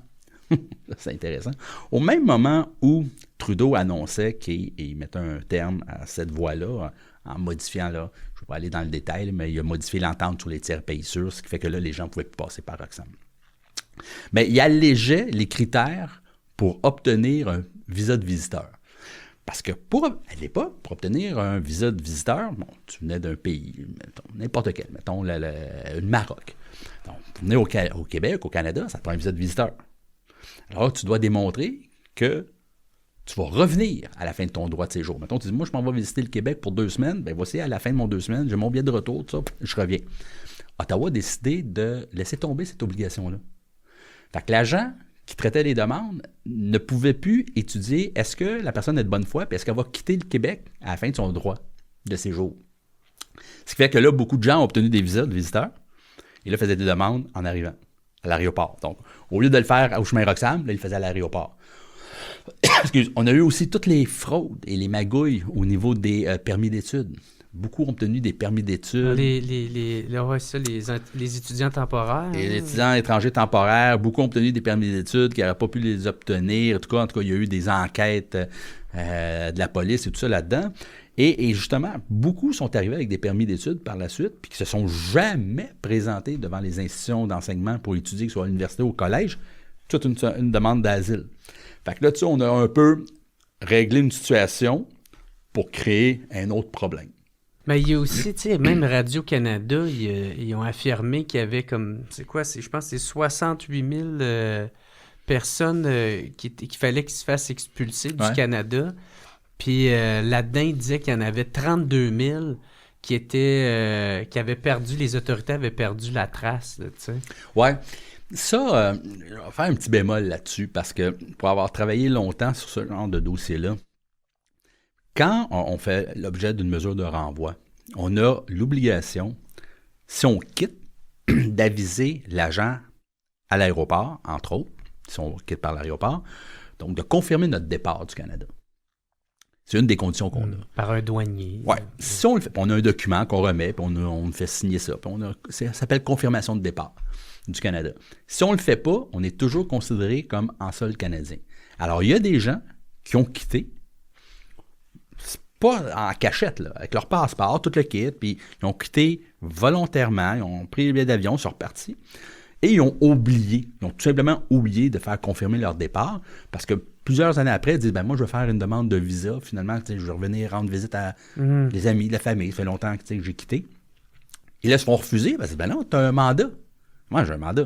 c'est intéressant, au même moment où Trudeau annonçait qu'il mettait un terme à cette voie-là, en modifiant, là, je ne vais pas aller dans le détail, mais il a modifié l'entente sur les tiers pays sûrs, ce qui fait que là, les gens ne pouvaient plus passer par Roxham. Mais il allégeait les critères pour obtenir un visa de visiteur. Parce que à l'époque, pour obtenir un visa de visiteur, bon, tu venais d'un pays, mettons, n'importe quel, mettons le Maroc. Donc, pour venir au Québec, au Canada, ça te prend un visa de visiteur. Alors, tu dois démontrer que tu vas revenir à la fin de ton droit de séjour. Mettons, tu dis, moi, je m'en vais visiter le Québec pour 2 semaines. Bien, voici, à la fin de mon 2 semaines, j'ai mon billet de retour, tout ça, je reviens. Ottawa a décidé de laisser tomber cette obligation-là. Fait que l'agent qui traitait les demandes ne pouvait plus étudier est-ce que la personne est de bonne foi puis est-ce qu'elle va quitter le Québec à la fin de son droit de séjour. Ce qui fait que là, beaucoup de gens ont obtenu des visas de visiteurs et là, faisaient des demandes en arrivant à l'aéroport. Donc, au lieu de le faire au chemin Roxham, là, ils le faisaient à l'aéroport. On a eu aussi toutes les fraudes et les magouilles au niveau des permis d'études. Beaucoup ont obtenu des permis d'études. Les étudiants temporaires. Et les étudiants étrangers temporaires, beaucoup ont obtenu des permis d'études qui n'auraient pas pu les obtenir. En tout cas, il y a eu des enquêtes de la police et tout ça là-dedans. Et justement, beaucoup sont arrivés avec des permis d'études par la suite, puis qui ne se sont jamais présentés devant les institutions d'enseignement pour étudier, que ce soit à l'université ou au collège, toute une demande d'asile. Fait que là, tu sais, on a un peu réglé une situation pour créer un autre problème. Mais il y a aussi, tu sais, même Radio-Canada, ils ont affirmé qu'il y avait comme, je pense que c'est 68 000 personnes qu'il fallait qu'ils se fassent expulser du Canada. Puis là-dedans, il disait qu'il y en avait 32 000 qui avaient perdu, les autorités avaient perdu la trace, tu sais. Ouais. Ça, je vais faire un petit bémol là-dessus parce que pour avoir travaillé longtemps sur ce genre de dossier-là, quand on fait l'objet d'une mesure de renvoi, on a l'obligation, si on quitte, d'aviser l'agent à l'aéroport, entre autres, si on quitte par l'aéroport, donc de confirmer notre départ du Canada. C'est une des conditions qu'on a. Par un douanier. Oui. Si on le fait, on a un document qu'on remet, puis on fait signer ça, puis ça s'appelle confirmation de départ du Canada. Si on ne le fait pas, on est toujours considéré comme en sol canadien. Alors, il y a des gens qui ont quitté, pas en cachette, là, avec leur passeport, tout le kit, puis ils ont quitté volontairement, ils ont pris le billet d'avion, ils sont repartis, et ils ont tout simplement oublié de faire confirmer leur départ, parce que plusieurs années après, ils disent, moi, je vais faire une demande de visa, finalement, je vais revenir rendre visite à des amis, la famille, ça fait longtemps que j'ai quitté. Et là, ils se font refuser, parce que, non, tu as un mandat. Moi, j'ai un mandat.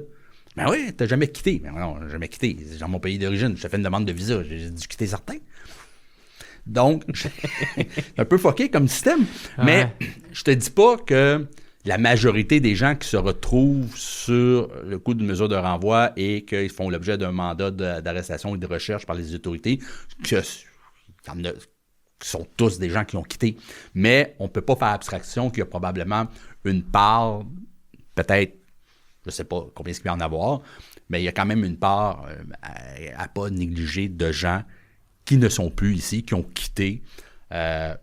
Ben oui, t'as jamais quitté. Mais non, j'ai jamais quitté. C'est dans mon pays d'origine. J'ai fait une demande de visa. J'ai dû quitter certains. Donc, c'est un peu fucké comme système. Mais je te dis pas que la majorité des gens qui se retrouvent sur le coup d'une mesure de renvoi et qu'ils font l'objet d'un mandat d'arrestation ou de recherche par les autorités, que sont tous des gens qui ont quitté. Mais on ne peut pas faire abstraction qu'il y a probablement une part, peut-être, je ne sais pas combien il va y en avoir, mais il y a quand même une part à pas négliger de gens qui ne sont plus ici, qui ont quitté,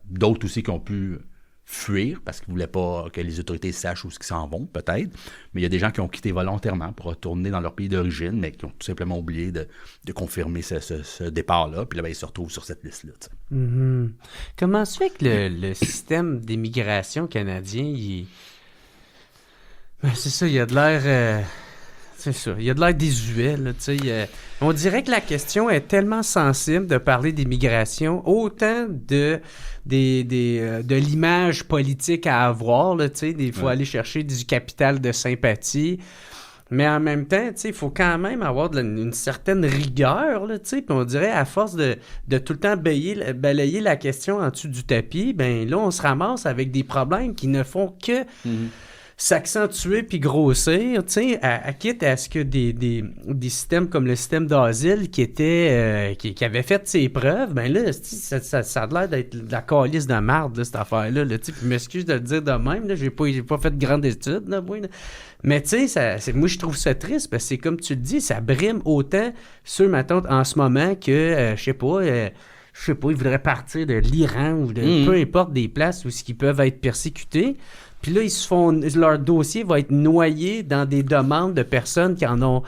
d'autres aussi qui ont pu fuir parce qu'ils ne voulaient pas que les autorités sachent où ils s'en vont, peut-être. Mais il y a des gens qui ont quitté volontairement pour retourner dans leur pays d'origine, mais qui ont tout simplement oublié de confirmer ce départ-là. Puis là, ils se retrouvent sur cette liste-là. Mm-hmm. Comment se fait que le système d'immigration canadien, c'est ça, il y a de l'air... c'est ça, il y a de l'air désuet, là, tu sais. On dirait que la question est tellement sensible de parler d'immigration, autant de l'image politique à avoir, là, tu sais. Il faut aller chercher du capital de sympathie. Mais en même temps, tu sais, il faut quand même avoir une certaine rigueur, là, tu sais. Puis on dirait, à force de tout le temps balayer la question en dessous du tapis, ben là, on se ramasse avec des problèmes qui ne font que... s'accentuer puis grossir, tu sais, quitte à ce que des systèmes comme le système d'asile qui avait fait ses preuves, ben là, ça a l'air d'être de la calice de marde, là, cette affaire-là, là, tu sais, puis je m'excuse de le dire de même, là, j'ai pas fait de grandes études, là, moi, là. Mais tu sais, moi, je trouve ça triste, parce que c'est comme tu le dis, ça brime autant ceux, mettons, en ce moment que, je sais pas, ils voudraient partir de l'Iran ou de peu importe des places où ils peuvent être persécutés. Puis là, leur dossier va être noyé dans des demandes de personnes qui en ont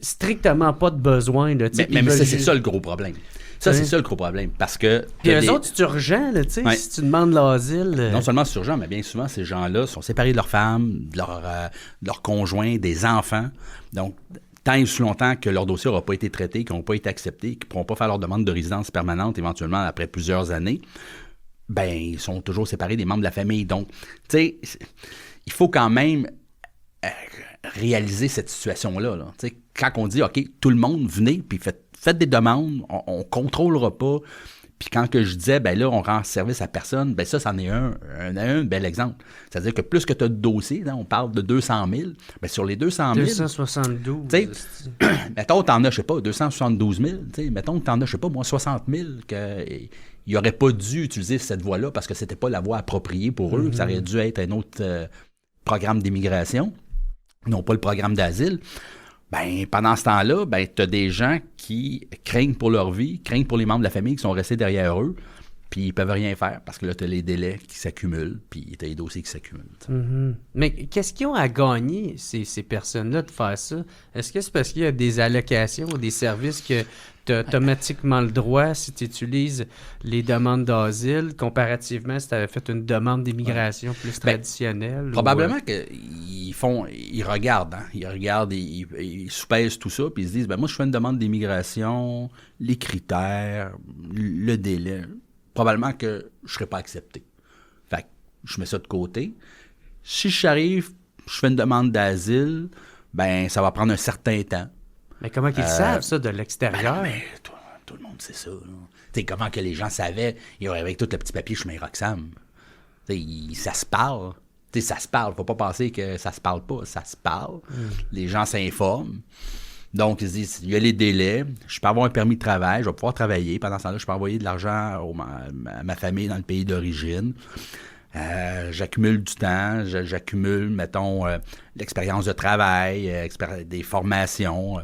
strictement pas de besoin. Là, mais c'est ça le gros problème. C'est ça le gros problème. Parce que. Puis eux autres, c'est urgent, là, tu sais, si tu demandes l'asile. Non seulement c'est urgent, mais bien souvent, ces gens-là sont séparés de leurs femmes, de leurs conjoints, des enfants. Donc, tant et aussi longtemps que leur dossier n'aura pas été traité, qu'ils n'ont pas été acceptés, qu'ils ne pourront pas faire leur demande de résidence permanente éventuellement après plusieurs années, ben ils sont toujours séparés des membres de la famille. Donc, tu sais, il faut quand même réaliser cette situation-là. Là. Tu sais, quand on dit, OK, tout le monde, venez, puis faites des demandes, on ne contrôlera pas. Puis quand que je disais, ben là, on rend service à personne, ben ça, c'en est un bel exemple. C'est-à-dire que plus que tu as de dossiers, là, on parle de 200 000, ben sur les 200 000... 272. Tu sais, mettons, t'en as, je sais pas, 272 000, tu sais, mettons que t'en as, je sais pas, moi, 60 000, qu'il n'aurait pas dû utiliser cette voie-là parce que c'était pas la voie appropriée pour eux, que ça aurait dû être un autre programme d'immigration, non pas le programme d'asile. Ben, pendant ce temps-là, ben, tu as des gens qui craignent pour leur vie, craignent pour les membres de la famille qui sont restés derrière eux, puis ils peuvent rien faire parce que là, tu as les délais qui s'accumulent, puis tu as les dossiers qui s'accumulent. Mm-hmm. Mais qu'est-ce qu'ils ont à gagner, ces personnes-là, de faire ça? Est-ce que c'est parce qu'il y a des allocations ou des services que tu as automatiquement le droit si tu utilises les demandes d'asile, comparativement si tu avais fait une demande d'immigration plus traditionnelle? Probablement qu'ils regardent, hein? Ils soupèsent tout ça, puis ils se disent, ben moi, je fais une demande d'immigration, les critères, le délai. Probablement que je ne serais pas accepté. Fait que je mets ça de côté. Si j'arrive, je fais une demande d'asile, ben ça va prendre un certain temps. Mais comment qu'ils savent ça de l'extérieur? Ben, tout le monde sait ça. Tu sais, comment que les gens savaient, ils auraient avec tout le petit papier chemin Roxham. Ça se parle. Tu sais, ça se parle. Faut pas penser que ça se parle pas. Ça se parle. Les gens s'informent. Donc, ils se disent, il y a les délais, je peux avoir un permis de travail, je vais pouvoir travailler. Pendant ce temps-là, je peux envoyer de l'argent à ma famille dans le pays d'origine. J'accumule du temps, j'accumule, mettons, l'expérience de travail, des formations.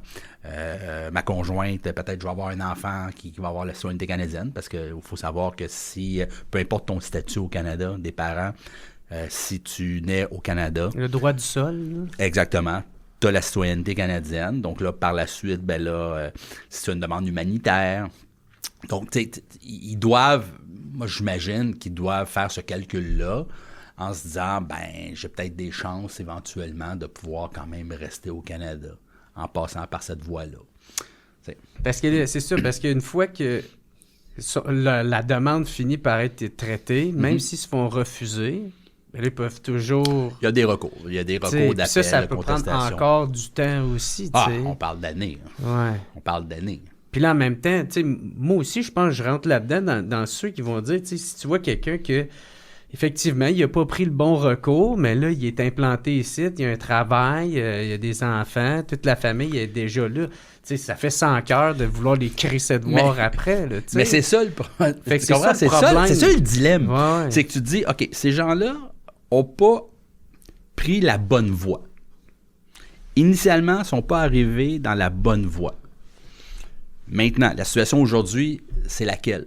Ma conjointe, peut-être je vais avoir un enfant qui va avoir la citoyenneté canadienne, parce qu'il faut savoir que si, peu importe ton statut au Canada, des parents, si tu nais au Canada... Le droit du sol. Là. Exactement. Tu as la citoyenneté canadienne. Donc là, par la suite, ben là, si tu as une demande humanitaire. Donc, tu sais, ils doivent, moi j'imagine qu'ils doivent faire ce calcul-là en se disant, ben, j'ai peut-être des chances éventuellement de pouvoir quand même rester au Canada en passant par cette voie-là. Parce que c'est ça, parce qu'une fois que la demande finit par être traitée, même s'ils se font refuser, ils peuvent toujours... Il y a des recours. Il y a des recours d'appel, ça peut prendre encore du temps aussi. On parle d'années. Ouais. On parle d'années. Puis là, en même temps, moi aussi, je pense que je rentre là-dedans dans ceux qui vont dire, si tu vois quelqu'un que, effectivement, il n'a pas pris le bon recours, mais là, il est implanté ici, il y a un travail, il y a des enfants, toute la famille est déjà là. Ça fait 100 cœurs de vouloir les crisser de voir après. Là, mais c'est ça le problème. C'est ça le dilemme. Ouais. C'est que tu te dis, OK, ces gens-là n'ont pas pris la bonne voie. Initialement, ils ne sont pas arrivés dans la bonne voie. Maintenant, la situation aujourd'hui, c'est laquelle?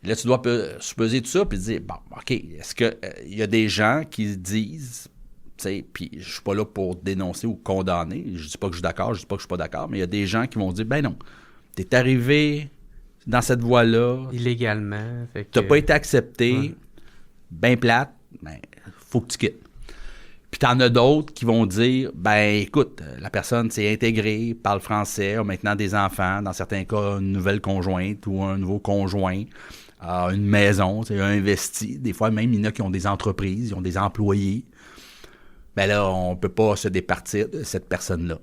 Là, tu dois supposer tout ça et te dire, bon, OK, est-ce qu'il y a des gens qui disent, tu sais, puis je suis pas là pour dénoncer ou condamner, je dis pas que je suis d'accord, je dis pas que je suis pas d'accord, mais il y a des gens qui vont dire, ben non, tu es arrivé dans cette voie-là. Illégalement. Tu n'as pas été accepté, ben plate, ben, faut que tu quittes. Puis t'en as d'autres qui vont dire, ben écoute, la personne s'est intégrée, parle français, a maintenant des enfants, dans certains cas, une nouvelle conjointe ou un nouveau conjoint, a une maison, a investi. Des fois, même, il y en a qui ont des entreprises, ils ont des employés. Ben là, on ne peut pas se départir de cette personne-là.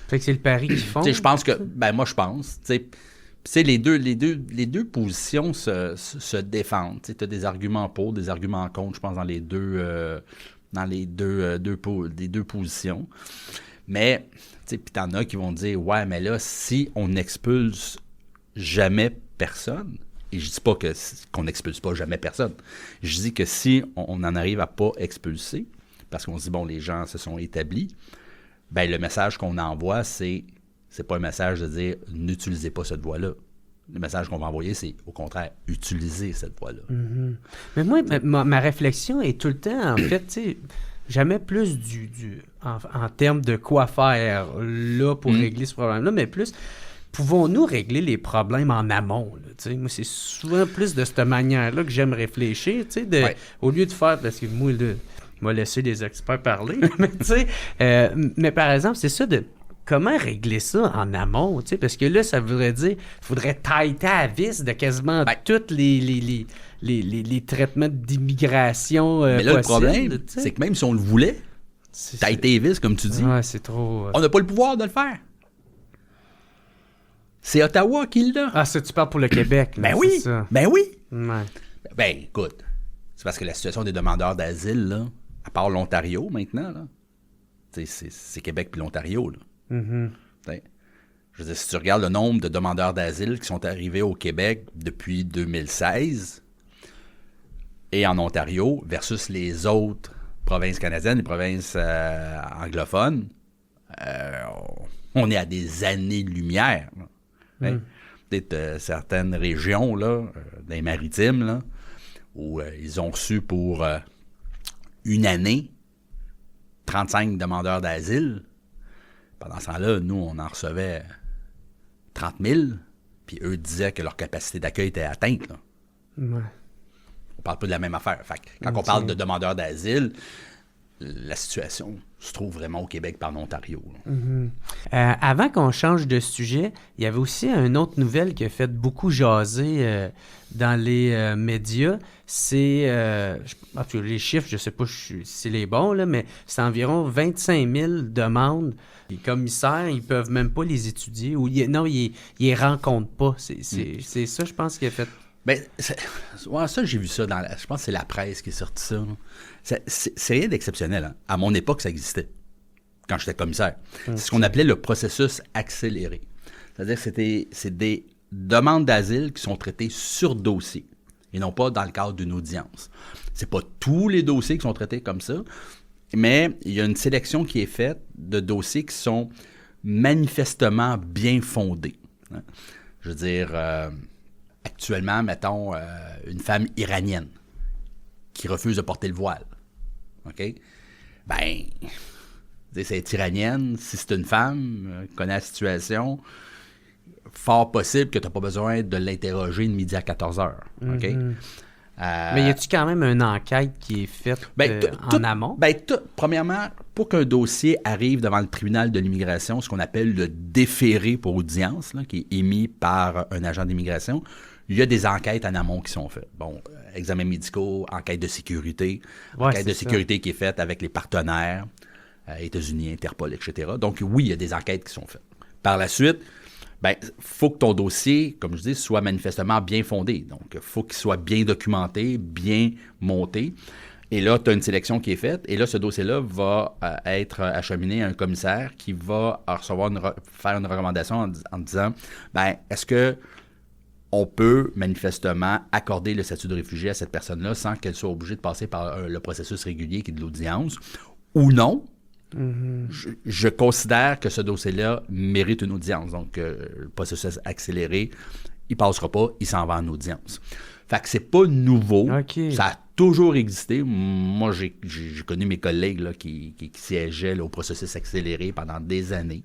Fait que c'est le pari qu'ils font. Je pense que, ben moi, je pense, les deux positions se défendent. Tu as des arguments pour, des arguments contre, je pense, dans les deux positions. Mais, puis t'en as qui vont dire, ouais, mais là, si on n'expulse jamais personne, et je dis pas qu'on n'expulse pas jamais personne, je dis que si on en arrive à pas expulser, parce qu'on se dit, bon, les gens se sont établis, ben le message qu'on envoie, c'est pas un message de dire « n'utilisez pas cette voie-là ». Le message qu'on va envoyer, c'est au contraire, utiliser cette voie-là. Mm-hmm. Mais moi, ma réflexion est tout le temps, en fait, tu sais, jamais plus en termes de quoi faire là pour régler ce problème-là, mais plus, pouvons-nous régler les problèmes en amont? Là, moi, c'est souvent plus de cette manière-là que j'aime réfléchir, au lieu de faire, parce que moi, là, il m'a laissé les experts parler, mais tu sais, mais par exemple, c'est ça de comment régler ça en amont, parce que là, ça voudrait dire qu'il faudrait tailler à vis de quasiment tous les traitements d'immigration mais là, possibles, le problème, c'est que même si on le voulait, tailler à vis, comme tu dis, c'est trop... on n'a pas le pouvoir de le faire. C'est Ottawa qui l'a. Ah, ça, tu parles pour le Québec. Là, ben oui, ça. Ben oui. Ouais. Ben, écoute, c'est parce que la situation des demandeurs d'asile, là, à part l'Ontario maintenant, là, c'est Québec puis l'Ontario, là. Mm-hmm. Je veux dire, si tu regardes le nombre de demandeurs d'asile qui sont arrivés au Québec depuis 2016 et en Ontario versus les autres provinces canadiennes, les provinces anglophones, on est à des années-lumière. Hein? Peut-être certaines régions, là, dans les maritimes, là, où ils ont reçu pour une année 35 demandeurs d'asile. Pendant ce temps-là, nous, on en recevait 30 000, puis eux disaient que leur capacité d'accueil était atteinte. Là. Ouais. On parle pas de la même affaire. Fait que quand on parle de demandeurs d'asile, la situation se trouve vraiment au Québec par l'Ontario. Avant qu'on change de sujet, il y avait aussi une autre nouvelle qui a fait beaucoup jaser dans les médias. C'est, les chiffres, je ne sais pas si c'est les bons, là, mais c'est environ 25 000 demandes. Les commissaires, ils ne peuvent même pas les étudier. Ou ils les rencontrent pas. C'est ça, je pense, qui a fait... Ben, ça, j'ai vu ça je pense que c'est la presse qui est sortie ça. C'est rien d'exceptionnel. Hein. À mon époque, ça existait, quand j'étais commissaire. C'est ce qu'on appelait le processus accéléré. C'est-à-dire que c'est des demandes d'asile qui sont traitées sur dossier et non pas dans le cadre d'une audience. C'est pas tous les dossiers qui sont traités comme ça, mais il y a une sélection qui est faite de dossiers qui sont manifestement bien fondés. Hein. Je veux dire... actuellement, mettons, une femme iranienne qui refuse de porter le voile. OK? Ben, c'est iranienne, si c'est une femme, connaît la situation, fort possible que tu n'as pas besoin de l'interroger de midi à 14 heures. OK? Mais y a-tu quand même une enquête qui est faite en amont? Premièrement, pour qu'un dossier arrive devant le tribunal de l'immigration, ce qu'on appelle le déféré pour audience, là, qui est émis par un agent d'immigration, il y a des enquêtes en amont qui sont faites. Bon, examens médicaux, enquête de sécurité, enquête de sécurité qui est faite avec les partenaires, États-Unis, Interpol, etc. Donc, oui, il y a des enquêtes qui sont faites. Par la suite, il faut que ton dossier, comme je dis, soit manifestement bien fondé. Donc, il faut qu'il soit bien documenté, bien monté. Et là, tu as une sélection qui est faite. Et là, ce dossier-là va être acheminé à un commissaire qui va faire une recommandation en disant, est-ce que on peut manifestement accorder le statut de réfugié à cette personne-là sans qu'elle soit obligée de passer par le processus régulier qui est de l'audience, ou non. Je considère que ce dossier-là mérite une audience. Donc, le processus accéléré, il ne passera pas, il s'en va en audience. Fait que c'est pas nouveau. Okay. Ça a toujours existé. Moi, j'ai connu mes collègues là, qui siégeaient là, au processus accéléré pendant des années.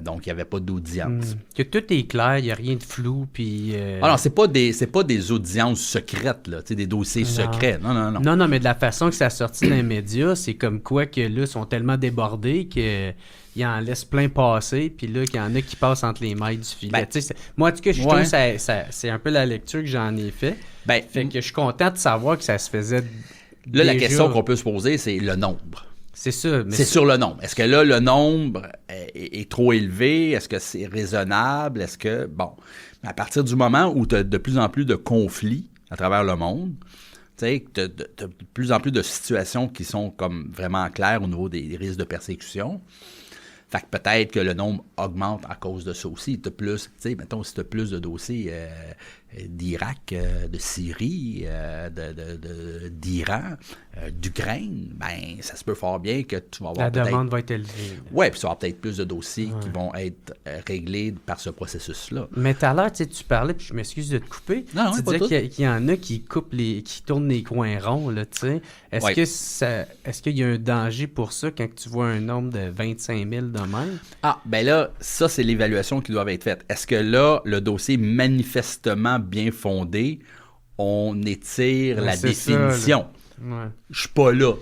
Donc, il n'y avait pas d'audience. Que tout est clair, il n'y a rien de flou. Puis, Alors, c'est pas des audiences secrètes, là, des dossiers secrets. Non. Non, mais de la façon que ça a sorti dans les médias, c'est comme quoi que là, ils sont tellement débordés qu'ils en laissent plein passer, puis là, qu'il y en a qui passent entre les mailles du filet. Moi, en tout cas, je trouve que c'est un peu la lecture que j'en ai fait. Fait que je suis content de savoir que ça se faisait là, la question qu'on peut se poser, c'est le nombre. C'est ça. C'est sur le nombre. Est-ce que là, le nombre est trop élevé? Est-ce que c'est raisonnable? Est-ce que, à partir du moment où tu as de plus en plus de conflits à travers le monde, tu sais, tu as de plus en plus de situations qui sont comme vraiment claires au niveau des risques de persécution, fait que peut-être que le nombre augmente à cause de ça aussi. Tu as plus, tu sais, mettons, si tu as plus de dossiers d'Irak, de Syrie, d'Iran, d'Ukraine, ça se peut fort bien que tu vas avoir la demande va être élevée. Oui, puis tu vas avoir peut-être plus de dossiers qui vont être réglés par ce processus-là. Mais tout à l'heure, tu parlais, puis je m'excuse de te couper, tu disais qu'il y en a qui qui tournent les coins ronds, là, tu sais. Est-ce qu'il y a un danger pour ça quand tu vois un nombre de 25 000 de même? Ah, là, ça, c'est l'évaluation qui doit être faite. Est-ce que là, le dossier manifestement bien fondé, on étire la définition? Je suis pas là.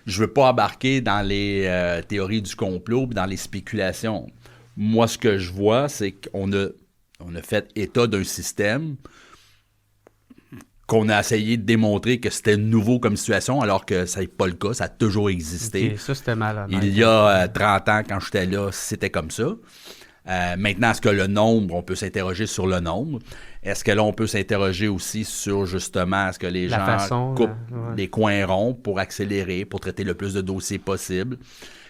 Je veux pas embarquer dans les théories du complot et dans les spéculations. Moi, ce que je vois, c'est qu'on a fait état d'un système qu'on a essayé de démontrer que c'était nouveau comme situation, alors que ça n'est pas le cas, ça a toujours existé. Okay, ça, c'était malhonnête. Il y a 30 ans, quand j'étais là, c'était comme ça. Maintenant, est-ce que le nombre, on peut s'interroger sur le nombre? Est-ce que là, on peut s'interroger aussi sur, justement, est-ce que les gens coupent des coins ronds pour accélérer, pour traiter le plus de dossiers possible?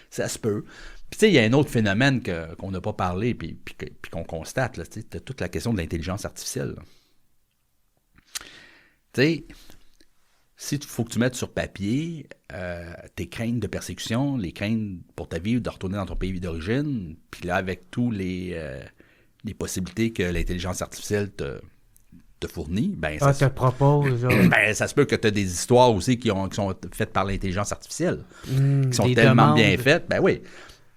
Ça se peut. Puis, tu sais, il y a un autre phénomène qu'on n'a pas parlé, puis qu'on constate, là, tu sais, toute la question de l'intelligence artificielle. Tu sais, si faut que tu mettes sur papier tes craintes de persécution, les craintes pour ta vie de retourner dans ton pays d'origine, puis là, avec tous les possibilités que l'intelligence artificielle te fournit, ben ça te propose. ben, ça se peut que tu as des histoires aussi qui sont faites par l'intelligence artificielle, qui sont tellement demandes. bien faites, ben oui.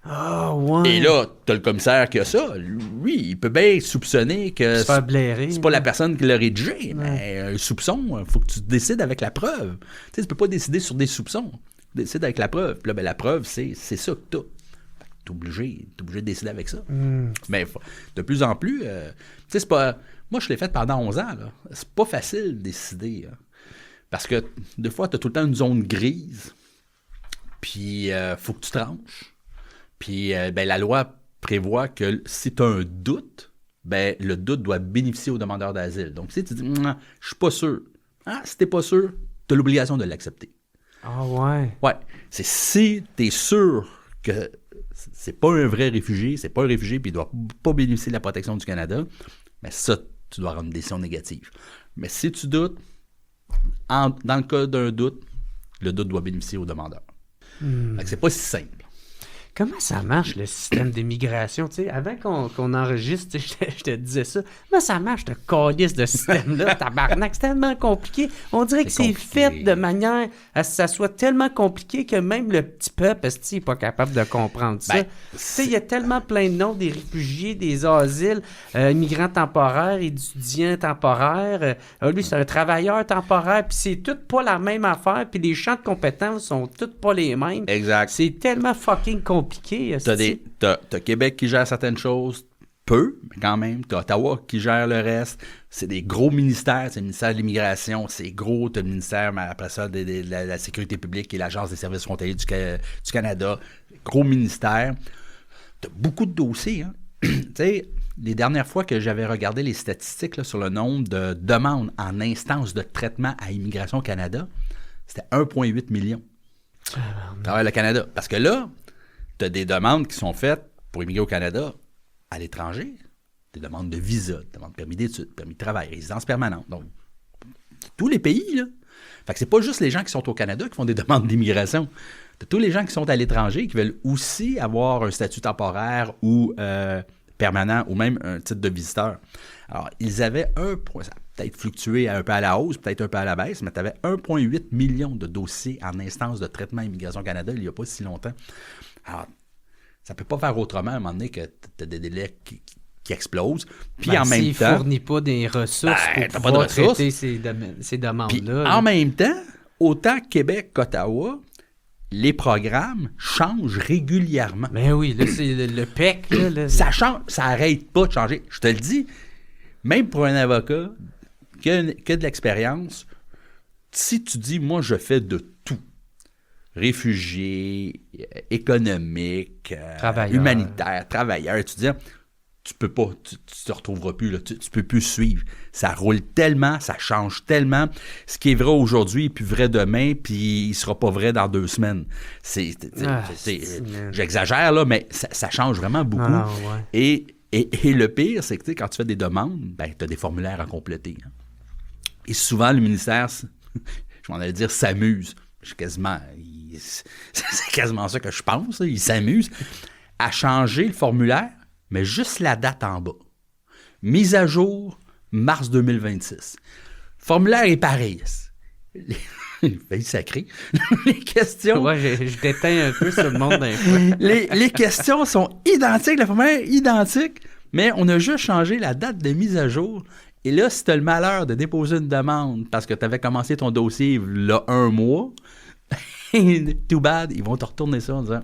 Ah, ouais. Et là, t'as le commissaire qui a ça. Lui, il peut bien soupçonner que Se faire blairer. c'est pas la personne qui l'a rédigé. Mais un soupçon, il faut que tu décides avec la preuve. Tu sais, tu peux pas décider sur des soupçons. Tu décides avec la preuve. Puis là, ben, la preuve, c'est ça que t'as. T'es obligé de décider avec ça. Mais de plus en plus, tu sais, c'est pas... Moi, je l'ai fait pendant 11 ans. Là. C'est pas facile de décider. Hein. Parce que des fois, t'as tout le temps une zone grise. Puis, faut que tu tranches. Puis, ben, la loi prévoit que si tu as un doute, ben, le doute doit bénéficier au demandeur d'asile. Donc, si tu dis, je suis pas sûr. Si t'es pas sûr, tu as l'obligation de l'accepter. Ah, ouais. Ouais. C'est si tu es sûr que c'est pas un vrai réfugié, c'est pas un réfugié, puis il doit pas bénéficier de la protection du Canada, ben, ça, tu dois avoir une décision négative. Mais si tu doutes, dans le cas d'un doute, le doute doit bénéficier au demandeur. Fait que c'est pas si simple. Comment ça marche, le système d'immigration? Tu sais, avant qu'on enregistre, je te disais ça. Comment ça marche, ce calice de système-là, tabarnak? C'est tellement compliqué. On dirait que c'est fait de manière à ce que ça soit tellement compliqué que même le petit peuple n'est pas capable de comprendre ça. Ben, tu sais, il y a tellement plein de noms, des réfugiés, des asiles, immigrants temporaires, étudiants temporaires. Lui, c'est un travailleur temporaire, puis c'est tout pas la même affaire, puis les champs de compétences sont tous pas les mêmes. Exact. C'est tellement fucking compliqué. T'as Québec qui gère certaines choses, peu, mais quand même. T'as Ottawa qui gère le reste. C'est des gros ministères. C'est le ministère de l'Immigration, c'est gros. T'as le ministère, mais après ça, de la Sécurité publique et l'Agence des services frontaliers du Canada. Gros ministère. T'as beaucoup de dossiers. Hein? Tu sais, les dernières fois que j'avais regardé les statistiques là, sur le nombre de demandes en instance de traitement à Immigration Canada, c'était 1,8 million. À travers le Canada. Parce que là, tu as des demandes qui sont faites pour immigrer au Canada à l'étranger, des demandes de visa, des demandes de permis d'études, permis de travail, résidence permanente. Donc, tous les pays, là. Fait que c'est pas juste les gens qui sont au Canada qui font des demandes d'immigration. Tu as tous les gens qui sont à l'étranger qui veulent aussi avoir un statut temporaire ou permanent ou même un titre de visiteur. Alors, ils avaient ça a peut-être fluctué un peu à la hausse, peut-être un peu à la baisse, mais tu avais 1,8 million de dossiers en instance de traitement Immigration Canada il n'y a pas si longtemps. Alors, ça ne peut pas faire autrement à un moment donné que tu as des délais qui explosent. Puis en même temps... ne fournit pas des ressources pour pouvoir traiter ces demandes-là. Puis, en même temps, autant Québec qu'Ottawa, les programmes changent régulièrement. Mais oui, là, c'est le PEC. Là. Ça change, ça n'arrête pas de changer. Je te le dis, même pour un avocat qui a de l'expérience, si tu dis, moi, je fais de tout, réfugiés, économiques, humanitaires, travailleurs, étudiants, tu peux pas, tu te retrouveras plus, là, tu peux plus suivre. Ça roule tellement, ça change tellement. Ce qui est vrai aujourd'hui est plus vrai demain, puis il sera pas vrai dans 2 semaines. J'exagère, là, mais ça change vraiment beaucoup. Ouais. Et le pire, c'est que quand tu fais des demandes, ben, tu as des formulaires à compléter. Hein. Et souvent, le ministère, je m'en allais dire, s'amuse. C'est quasiment ça que je pense. Là. Il s'amuse à changer le formulaire, mais juste la date en bas. Mise à jour, mars 2026. Le formulaire est pareil. Il fait sacré. Les questions... Ouais, je déteins un peu ce monde d'un fois. les questions sont identiques, le formulaire est identique, mais on a juste changé la date de mise à jour. Et là, si tu as le malheur de déposer une demande parce que tu avais commencé ton dossier il y a 1 mois, too bad, ils vont te retourner ça en disant...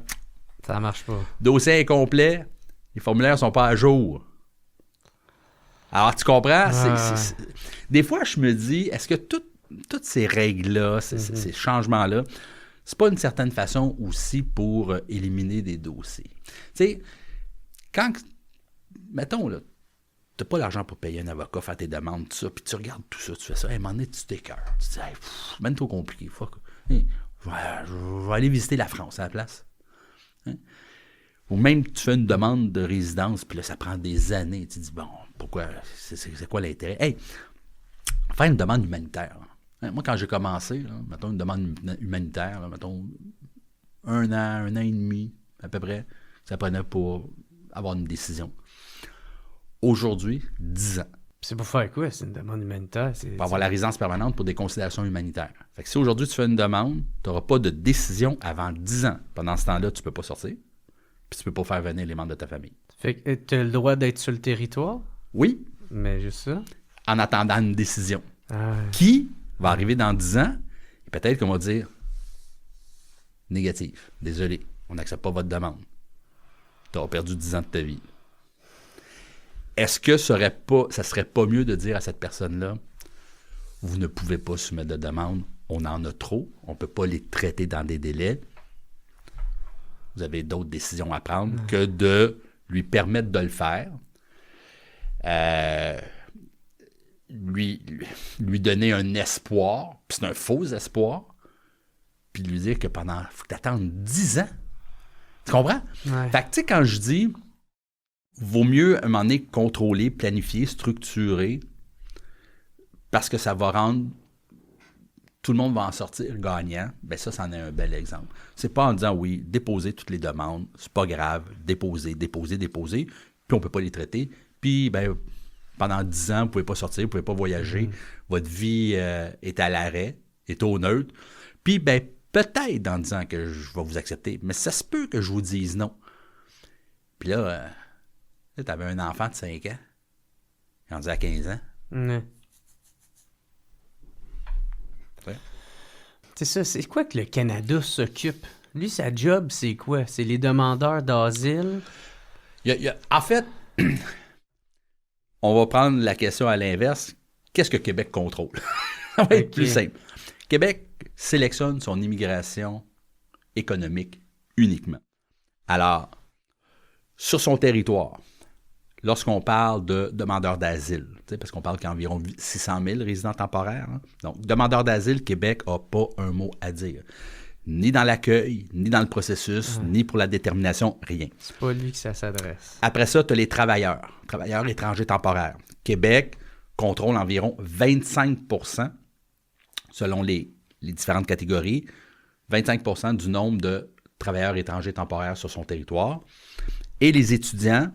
Ça marche pas. Dossier incomplet, les formulaires sont pas à jour. Alors, tu comprends? Des fois, je me dis, est-ce que toutes ces règles-là, ces changements-là, c'est pas une certaine façon aussi pour éliminer des dossiers? Tu sais, quand, mettons, là, t'as pas l'argent pour payer un avocat, faire tes demandes, tout ça, puis tu regardes tout ça, tu fais ça, à un moment donné, tu t'écœures. Tu te dis, même trop compliqué, fuck. Je vais aller visiter la France à la place. Hein? Ou même tu fais une demande de résidence, puis là, ça prend des années. Tu te dis, bon, pourquoi, c'est quoi l'intérêt? Hey, faire une demande humanitaire, Moi, quand j'ai commencé, là, mettons une demande humanitaire, là, mettons 1 an et demi, à peu près, ça prenait pour avoir une décision. Aujourd'hui, 10 ans. C'est pour faire quoi? C'est une demande humanitaire? Pour avoir la résidence permanente pour des considérations humanitaires. Fait que si aujourd'hui tu fais une demande, tu n'auras pas de décision avant 10 ans. Pendant ce temps-là, tu ne peux pas sortir, puis tu ne peux pas faire venir les membres de ta famille. Fait que tu as le droit d'être sur le territoire? Oui. Mais juste ça? En attendant une décision. Ah. Qui va arriver dans 10 ans, et peut-être qu'on va dire négatif. Désolé, on n'accepte pas votre demande. Tu auras perdu 10 ans de ta vie. Est-ce que ça serait pas mieux de dire à cette personne-là, vous ne pouvez pas soumettre de demande, on en a trop, on ne peut pas les traiter dans des délais. Vous avez d'autres décisions à prendre que de lui permettre de le faire, lui donner un espoir, puis c'est un faux espoir, puis lui dire que il faut que tu attendes 10 ans. Tu comprends? Ouais. Fait que, tu sais, quand je dis, vaut mieux, à un moment donné, contrôler, planifier, structurer, parce que ça va rendre... Tout le monde va en sortir gagnant. Bien, ça, c'en est un bel exemple. C'est pas en disant, oui, déposez toutes les demandes, c'est pas grave, déposez, puis on peut pas les traiter. Puis, ben, pendant 10 ans, vous pouvez pas sortir, vous pouvez pas voyager, votre vie est à l'arrêt, est au neutre. Puis, ben, peut-être dans 10 ans que je vais vous accepter, mais ça se peut que je vous dise non. Puis là, tu avais un enfant de 5 ans, rendu à 15 ans. Ouais. Ouais. C'est ça, c'est quoi que le Canada s'occupe? Lui, sa job, c'est quoi? C'est les demandeurs d'asile? En fait, on va prendre la question à l'inverse. Qu'est-ce que Québec contrôle? Ça va être plus simple. Québec sélectionne son immigration économique uniquement. Alors, sur son territoire, lorsqu'on parle de demandeurs d'asile, parce qu'on parle qu'il y a environ 600 000 résidents temporaires, hein? Donc, demandeurs d'asile, Québec n'a pas un mot à dire. Ni dans l'accueil, ni dans le processus, ni pour la détermination, rien. C'est pas lui que ça s'adresse. Après ça, tu as les travailleurs étrangers temporaires. Québec contrôle environ 25%, selon les différentes catégories, 25% du nombre de travailleurs étrangers temporaires sur son territoire. Et les étudiants,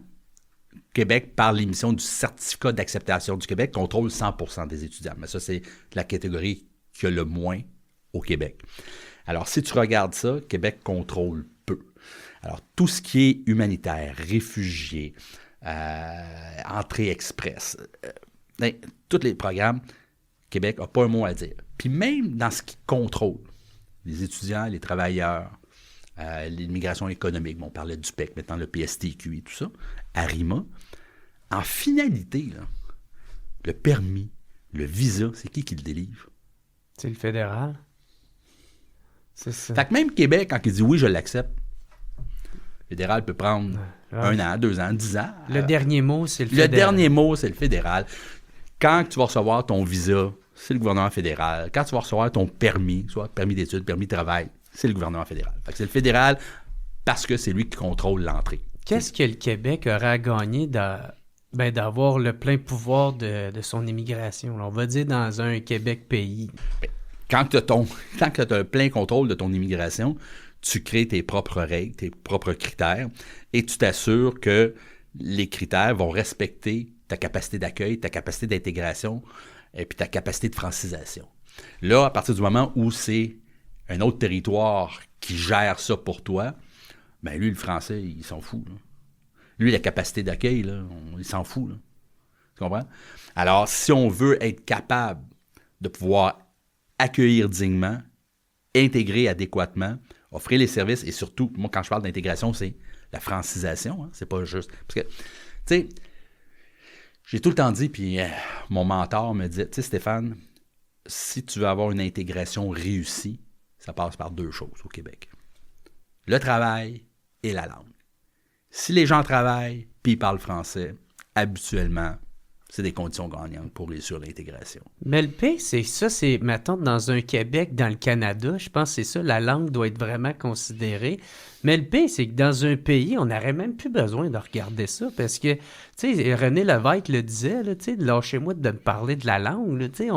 Québec, par l'émission du certificat d'acceptation du Québec, contrôle 100% des étudiants. Mais ça, c'est la catégorie qui a le moins au Québec. Alors, si tu regardes ça, Québec contrôle peu. Alors, tout ce qui est humanitaire, réfugiés, entrée express, tous les programmes, Québec n'a pas un mot à dire. Puis même dans ce qui contrôle, les étudiants, les travailleurs, l'immigration économique, on parlait du PEC, maintenant le PSTQ et tout ça, ARIMA, en finalité, là, le permis, le visa, c'est qui le délivre? C'est le fédéral. C'est ça. Fait que même Québec, quand il dit oui, je l'accepte, le fédéral peut prendre 1 an, 2 ans, 10 ans. Le dernier mot, c'est le fédéral. Le dernier mot, c'est le fédéral. Quand tu vas recevoir ton visa, c'est le gouvernement fédéral. Quand tu vas recevoir ton permis, soit permis d'études, permis de travail, c'est le gouvernement fédéral. Fait que c'est le fédéral parce que c'est lui qui contrôle l'entrée. Qu'est-ce que le Québec aurait à gagner d'avoir le plein pouvoir de son immigration? On va dire dans un Québec pays. Quand tu as un plein contrôle de ton immigration, tu crées tes propres règles, tes propres critères, et tu t'assures que les critères vont respecter ta capacité d'accueil, ta capacité d'intégration, et puis ta capacité de francisation. Là, à partir du moment où c'est un autre territoire qui gère ça pour toi, ben lui, le français, il s'en fout. Là. Lui, la capacité d'accueil, là, il s'en fout. Là. Tu comprends? Alors, si on veut être capable de pouvoir accueillir dignement, intégrer adéquatement, offrir les services, et surtout, moi, quand je parle d'intégration, c'est la francisation. Hein, c'est pas juste... Parce que, tu sais, j'ai tout le temps dit, puis mon mentor me dit, tu sais, Stéphane, si tu veux avoir une intégration réussie, ça passe par 2 choses au Québec. Le travail et la langue. Si les gens travaillent puis ils parlent français, habituellement, c'est des conditions gagnantes pour réussir l'intégration. Mais le pire, c'est ça, c'est, mettons, dans un Québec, dans le Canada, je pense que c'est ça, la langue doit être vraiment considérée. Mais le pire, c'est que dans un pays, on n'aurait même plus besoin de regarder ça, parce que, tu sais, René Lévesque le disait, tu sais, lâchez-moi de me parler de la langue, tu sais,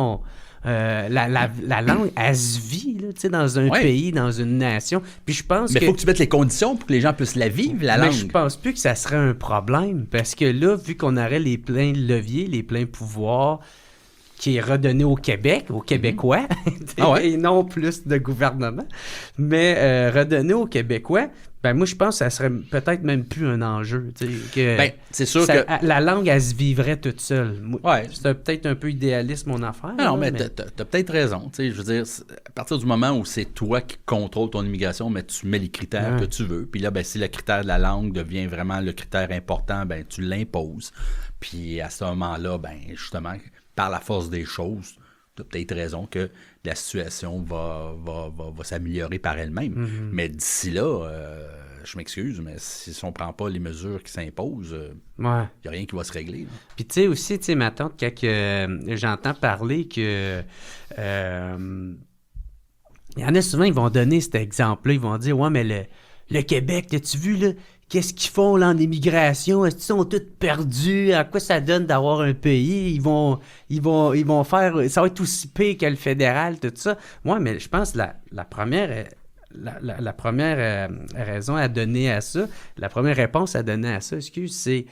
la langue, elle se vit là, tu sais, dans un pays, dans une nation. Puis je pense Mais il faut que tu mettes les conditions pour que les gens puissent la vivre, la langue. Mais je pense plus que ça serait un problème. Parce que là, vu qu'on aurait les pleins leviers, les pleins pouvoirs qui est redonné au Québec, aux Québécois, et non plus de gouvernement, mais redonné aux Québécois, ben moi, je pense que ça serait peut-être même plus un enjeu. C'est sûr que... La langue, elle se vivrait toute seule. C'est peut-être un peu idéaliste, mon affaire. Non, mais t'as peut-être raison. Je veux dire, à partir du moment où c'est toi qui contrôles ton immigration, mais tu mets les critères que tu veux. Puis là, ben, si le critère de la langue devient vraiment le critère important, ben tu l'imposes. Puis à ce moment-là, ben justement... par la force des choses, tu as peut-être raison que la situation va s'améliorer par elle-même. Mm-hmm. Mais d'ici là, je m'excuse, mais si on ne prend pas les mesures qui s'imposent, il n'y a rien qui va se régler. Là. Puis tu sais aussi, ma tante, quand j'entends parler que... il y en a souvent, ils vont donner cet exemple-là, ils vont dire « Ouais, mais le Québec, as-tu vu, là? Qu'est-ce qu'ils font là en immigration? Est-ce qu'ils sont tous perdus? À quoi ça donne d'avoir un pays? Ils vont faire... Ça va être aussi pire que le fédéral, tout ça. Moi, mais je pense que la première raison à donner à ça, la première réponse à donner à ça, c'est...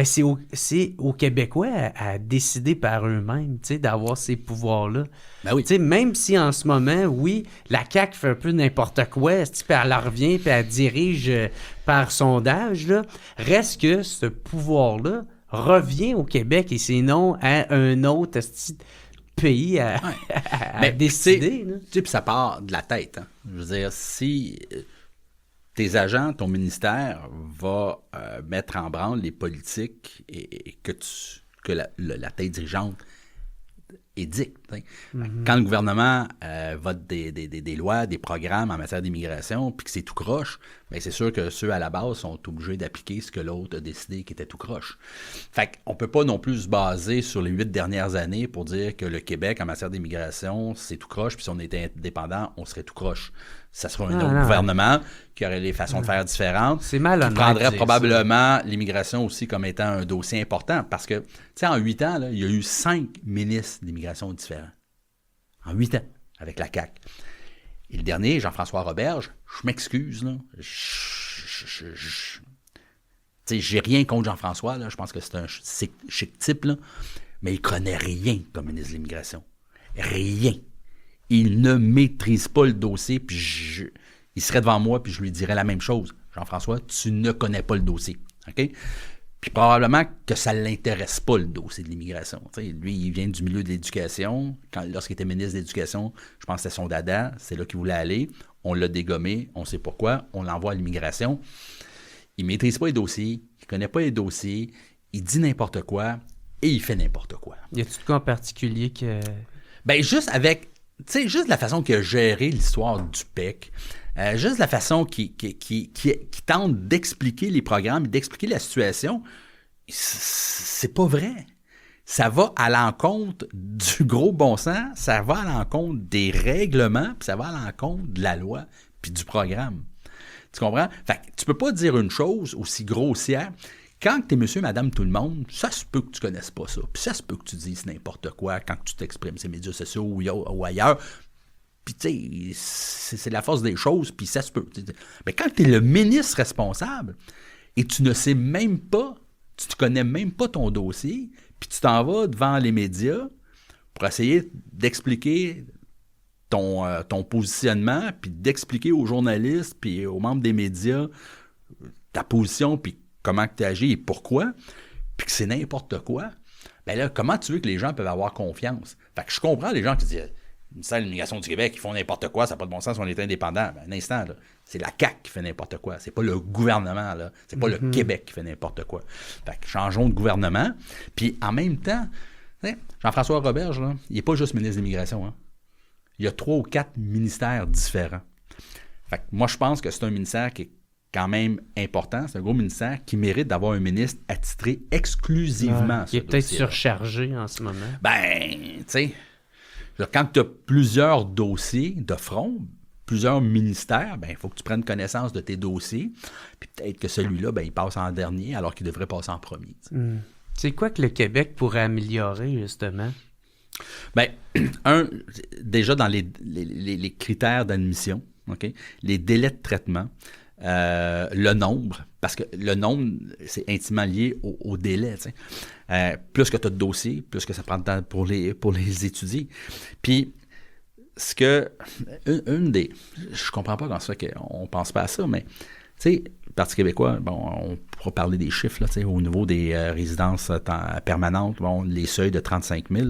c'est aux Québécois à décider par eux-mêmes, tu sais, d'avoir ces pouvoirs-là. Ben oui. Tu sais, même si en ce moment, oui, la CAQ fait un peu n'importe quoi, puis elle revient, puis elle dirige par sondage, là, reste que ce pouvoir-là revient au Québec et c'est non à un autre pays à décider. Tu sais, puis ça part de la tête. Hein. Je veux dire, si... tes agents, ton ministère va mettre en branle les politiques et que la tête dirigeante édicte. Mm-hmm. Quand le gouvernement vote des lois, des programmes en matière d'immigration, puis que c'est tout croche, bien c'est sûr que ceux à la base sont obligés d'appliquer ce que l'autre a décidé qui était tout croche. Fait qu'on ne peut pas non plus se baser sur les 8 dernières années pour dire que le Québec, en matière d'immigration, c'est tout croche, puis si on était indépendant, on serait tout croche. Ça serait un autre gouvernement qui aurait les façons de faire différentes. C'est malhonnête. Qui prendrait probablement l'immigration aussi comme étant un dossier important. Parce que, tu sais, en 8 ans, là, il y a eu 5 ministres d'immigration différents. En 8 ans, avec la CAQ. Et le dernier, Jean-François Roberge, je m'excuse, là. Tu sais, j'ai rien contre Jean-François, là. Je pense que c'est un chic type, là. Mais il connaît rien comme ministre de l'immigration. Rien. Il ne maîtrise pas le dossier, puis il serait devant moi, puis je lui dirais la même chose. Jean-François, tu ne connais pas le dossier. OK? Puis probablement que ça ne l'intéresse pas, le dossier de l'immigration. T'sais, lui, il vient du milieu de l'éducation. Lorsqu'il était ministre de l'Éducation, je pense que c'était son dada. C'est là qu'il voulait aller. On l'a dégommé. On sait pourquoi. On l'envoie à l'immigration. Il ne maîtrise pas les dossiers. Il ne connaît pas les dossiers. Il dit n'importe quoi et il fait n'importe quoi. Y a-t-il de quoi en particulier que... Ben juste avec... Tu sais, juste la façon qu'il a géré l'histoire du PEC, juste la façon qui tente d'expliquer les programmes, d'expliquer la situation, c'est pas vrai. Ça va à l'encontre du gros bon sens, ça va à l'encontre des règlements, puis ça va à l'encontre de la loi, puis du programme. Tu comprends? Fait que tu peux pas dire une chose aussi grossière. Quand tu es monsieur, madame, tout le monde, ça se peut que tu connaisses pas ça. Puis ça se peut que tu dises n'importe quoi quand tu t'exprimes sur les médias sociaux ou ailleurs. Puis tu sais, c'est la force des choses, puis ça se peut. Mais quand tu es le ministre responsable et tu ne sais même pas, tu ne connais même pas ton dossier, puis tu t'en vas devant les médias pour essayer d'expliquer ton positionnement, puis d'expliquer aux journalistes, puis aux membres des médias ta position, puis comment tu agis et pourquoi, puis que c'est n'importe quoi, bien là, comment tu veux que les gens peuvent avoir confiance? Fait que je comprends les gens qui disent « Le ministère de l'Immigration du Québec, ils font n'importe quoi, ça n'a pas de bon sens, on est indépendant. » Ben, un instant, là, c'est la CAQ qui fait n'importe quoi, c'est pas le gouvernement, là, c'est pas le Québec qui fait n'importe quoi. Fait que changeons de gouvernement, puis en même temps, Jean-François Roberge, là, il n'est pas juste ministre de l'Immigration, hein. Il y a 3 ou 4 ministères différents. Fait que moi, je pense que c'est un ministère qui est quand même important. C'est un gros ministère qui mérite d'avoir un ministre attitré exclusivement à ce qui est peut-être dossier-là. Surchargé en ce moment. Ben, tu sais, quand tu as plusieurs dossiers de front, plusieurs ministères, ben il faut que tu prennes connaissance de tes dossiers. Puis peut-être que celui-là, ben il passe en dernier alors qu'il devrait passer en premier. C'est quoi que le Québec pourrait améliorer, justement? Bien, déjà dans les critères d'admission, OK, les délais de traitement, le nombre, parce que le nombre, c'est intimement lié au délai. Plus que tu as de dossiers, plus que ça prend de temps pour les étudier. Puis, je comprends pas quand ça qu'on pense pas à ça, mais tu sais, Parti québécois, bon, on pourra parler des chiffres là, au niveau des résidences permanentes, bon, les seuils de 35 000.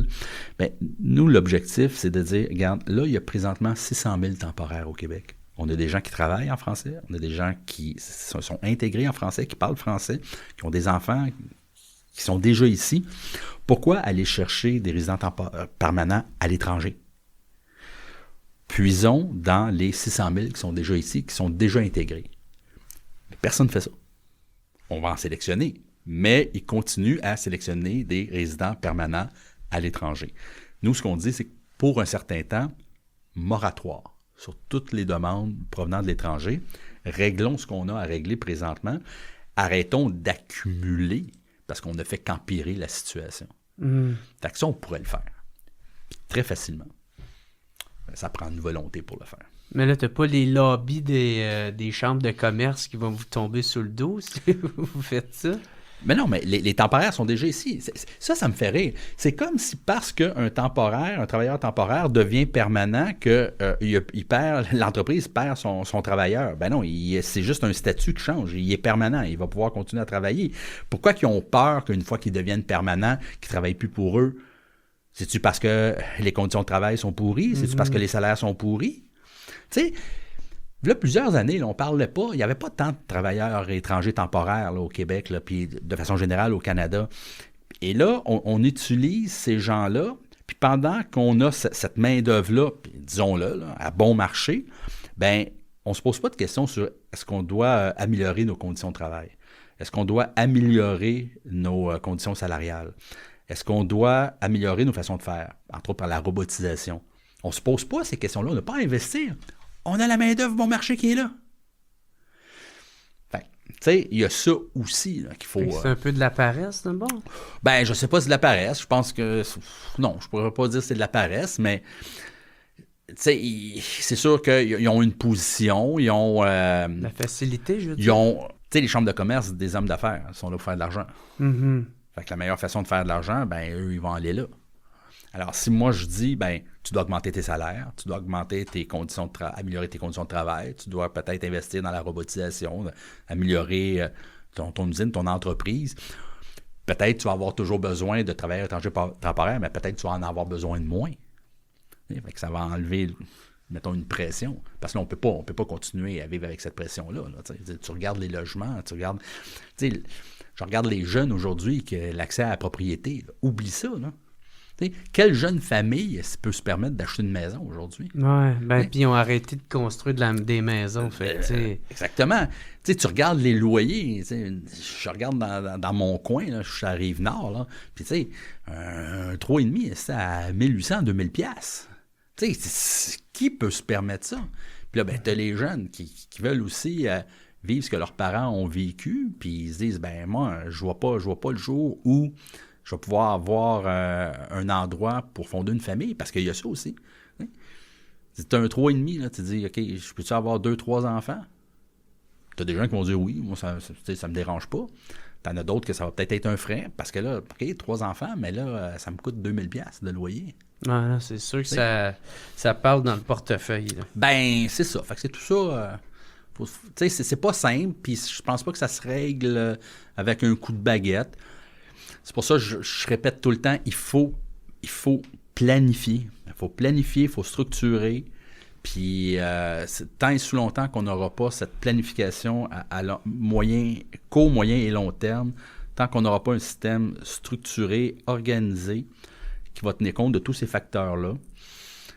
Bien, nous, l'objectif, c'est de dire, regarde, là, il y a présentement 600 000 temporaires au Québec. On a des gens qui travaillent en français, on a des gens qui sont intégrés en français, qui parlent français, qui ont des enfants qui sont déjà ici. Pourquoi aller chercher des résidents permanents à l'étranger? Puisons dans les 600 000 qui sont déjà ici, qui sont déjà intégrés. Personne ne fait ça. On va en sélectionner, mais ils continuent à sélectionner des résidents permanents à l'étranger. Nous, ce qu'on dit, c'est que pour un certain temps, moratoire sur toutes les demandes provenant de l'étranger. Réglons ce qu'on a à régler présentement. Arrêtons d'accumuler parce qu'on ne fait qu'empirer la situation. Fait que ça, on pourrait le faire. Puis très facilement. Ça prend une volonté pour le faire. Mais là, t'as pas les lobbies des chambres de commerce qui vont vous tomber sous le dos si vous faites ça? Mais non, mais les temporaires sont déjà ici. Ça me fait rire. C'est comme si parce qu'un travailleur temporaire devient permanent, que l'entreprise perd son travailleur. Ben non, c'est juste un statut qui change. Il est permanent. Il va pouvoir continuer à travailler. Pourquoi ils ont peur qu'une fois qu'ils deviennent permanents, qu'ils ne travaillent plus pour eux? C'est-tu parce que les conditions de travail sont pourries? C'est-tu parce que les salaires sont pourris? Tu sais, là, plusieurs années, là, on parlait pas, il n'y avait pas tant de travailleurs étrangers temporaires là, au Québec, là, puis de façon générale au Canada. Et là, on utilise ces gens-là, puis pendant qu'on a cette main-d'œuvre-là, disons-le, là, à bon marché, ben, on ne se pose pas de questions sur est-ce qu'on doit améliorer nos conditions de travail? Est-ce qu'on doit améliorer nos conditions salariales? Est-ce qu'on doit améliorer nos façons de faire, entre autres par la robotisation? On ne se pose pas ces questions-là, on n'a pas à investir. On a la main-d'œuvre bon marché qui est là. Fait tu sais, il y a ça aussi là, qu'il faut. C'est un peu de la paresse, non bon? Ben, je sais pas si c'est de la paresse. Je pense que. Non, je pourrais pas dire que c'est de la paresse, mais. Tu sais, c'est sûr qu'ils ont une position, ils ont. La facilité, je veux dire. Ils ont. Tu sais, les chambres de commerce, des hommes d'affaires, ils sont là pour faire de l'argent. Mm-hmm. Fait que la meilleure façon de faire de l'argent, ben, eux, ils vont aller là. Alors, si moi, je dis, ben, tu dois augmenter tes salaires, tu dois augmenter tes conditions améliorer tes conditions de travail, tu dois peut-être investir dans la robotisation, améliorer ton usine, ton entreprise. Peut-être tu vas avoir toujours besoin de travailleurs étrangers temporaires, mais peut-être tu vas en avoir besoin de moins. Fait que ça va enlever, mettons, une pression. Parce que là, on peut pas continuer à vivre avec cette pression-là. Là, tu regardes les logements, tu regardes... Je regarde les jeunes aujourd'hui, que l'accès à la propriété, là, oublie ça, là. T'sais, quelle jeune famille peut se permettre d'acheter une maison aujourd'hui? Oui, puis ils ont arrêté de construire des maisons. Fait, exactement. Tu regardes les loyers. Je regarde dans mon coin, là, je suis à Rive-Nord, puis tu sais, un 3,5, c'est à 1800, 2000 piastres. Tu sais, qui peut se permettre ça? Puis là, ben, tu as les jeunes qui veulent aussi vivre ce que leurs parents ont vécu, puis ils se disent, ben moi, je vois pas le jour où je vais pouvoir avoir un endroit pour fonder une famille, parce qu'il y a ça aussi. Hein? Si tu as un 3,5, là, tu te dis, OK, je peux-tu avoir 2-3 enfants? Tu as des gens qui vont dire oui, moi, ça me dérange pas. Tu en as d'autres que ça va peut-être être un frein, parce que là, OK, 3 enfants, mais là, ça me coûte 2000$ de loyer. Ah, c'est sûr que ça parle dans le portefeuille. Là. Ben, c'est ça. Fait que c'est tout ça... tu sais, c'est pas simple, puis je pense pas que ça se règle avec un coup de baguette. C'est pour ça que je répète tout le temps, il faut planifier. Il faut planifier, il faut structurer. Puis, tant et sous longtemps qu'on n'aura pas cette planification à court, moyen et long terme, tant qu'on n'aura pas un système structuré, organisé, qui va tenir compte de tous ces facteurs-là,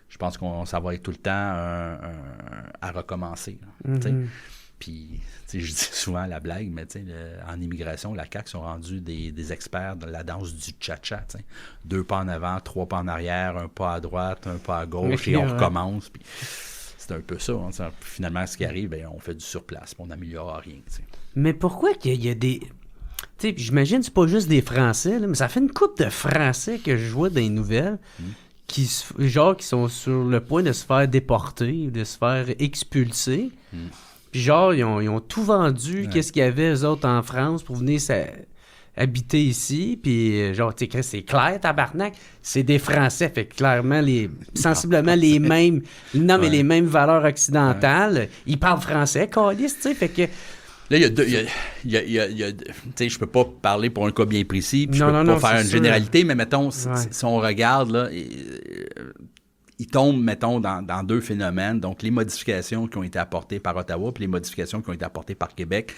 je pense que ça va être tout le temps à recommencer. Mm-hmm. Puis, je dis souvent la blague, mais en immigration, la CAQ sont rendus des experts de la danse du cha-cha. 2 pas en avant, 3 pas en arrière, 1 pas à droite, 1 pas à gauche, et on recommence. Puis, c'est un peu ça. Hein, finalement, ce qui arrive, on fait du surplace, puis on n'améliore rien. T'sais. Mais pourquoi qu'il y a des... Tu sais, puis j'imagine que c'est pas juste des Français, là, mais ça fait une couple de Français que je vois dans les nouvelles qui sont sur le point de se faire déporter, de se faire expulser. Puis genre, ils ont tout vendu, qu'est-ce qu'il y avait, eux autres, en France, pour venir habiter ici. Puis genre, tu sais, c'est clair, tabarnak, c'est des Français, fait que clairement, sensiblement les mêmes... Non, mais les mêmes valeurs occidentales. Ils parlent français, câlisse, tu sais, fait que... Là, tu sais, je peux pas parler pour un cas bien précis, puis je peux pas faire une généralité, mais mettons, si on regarde, là, il tombe, mettons, dans deux phénomènes. Donc, les modifications qui ont été apportées par Ottawa, puis les modifications qui ont été apportées par Québec.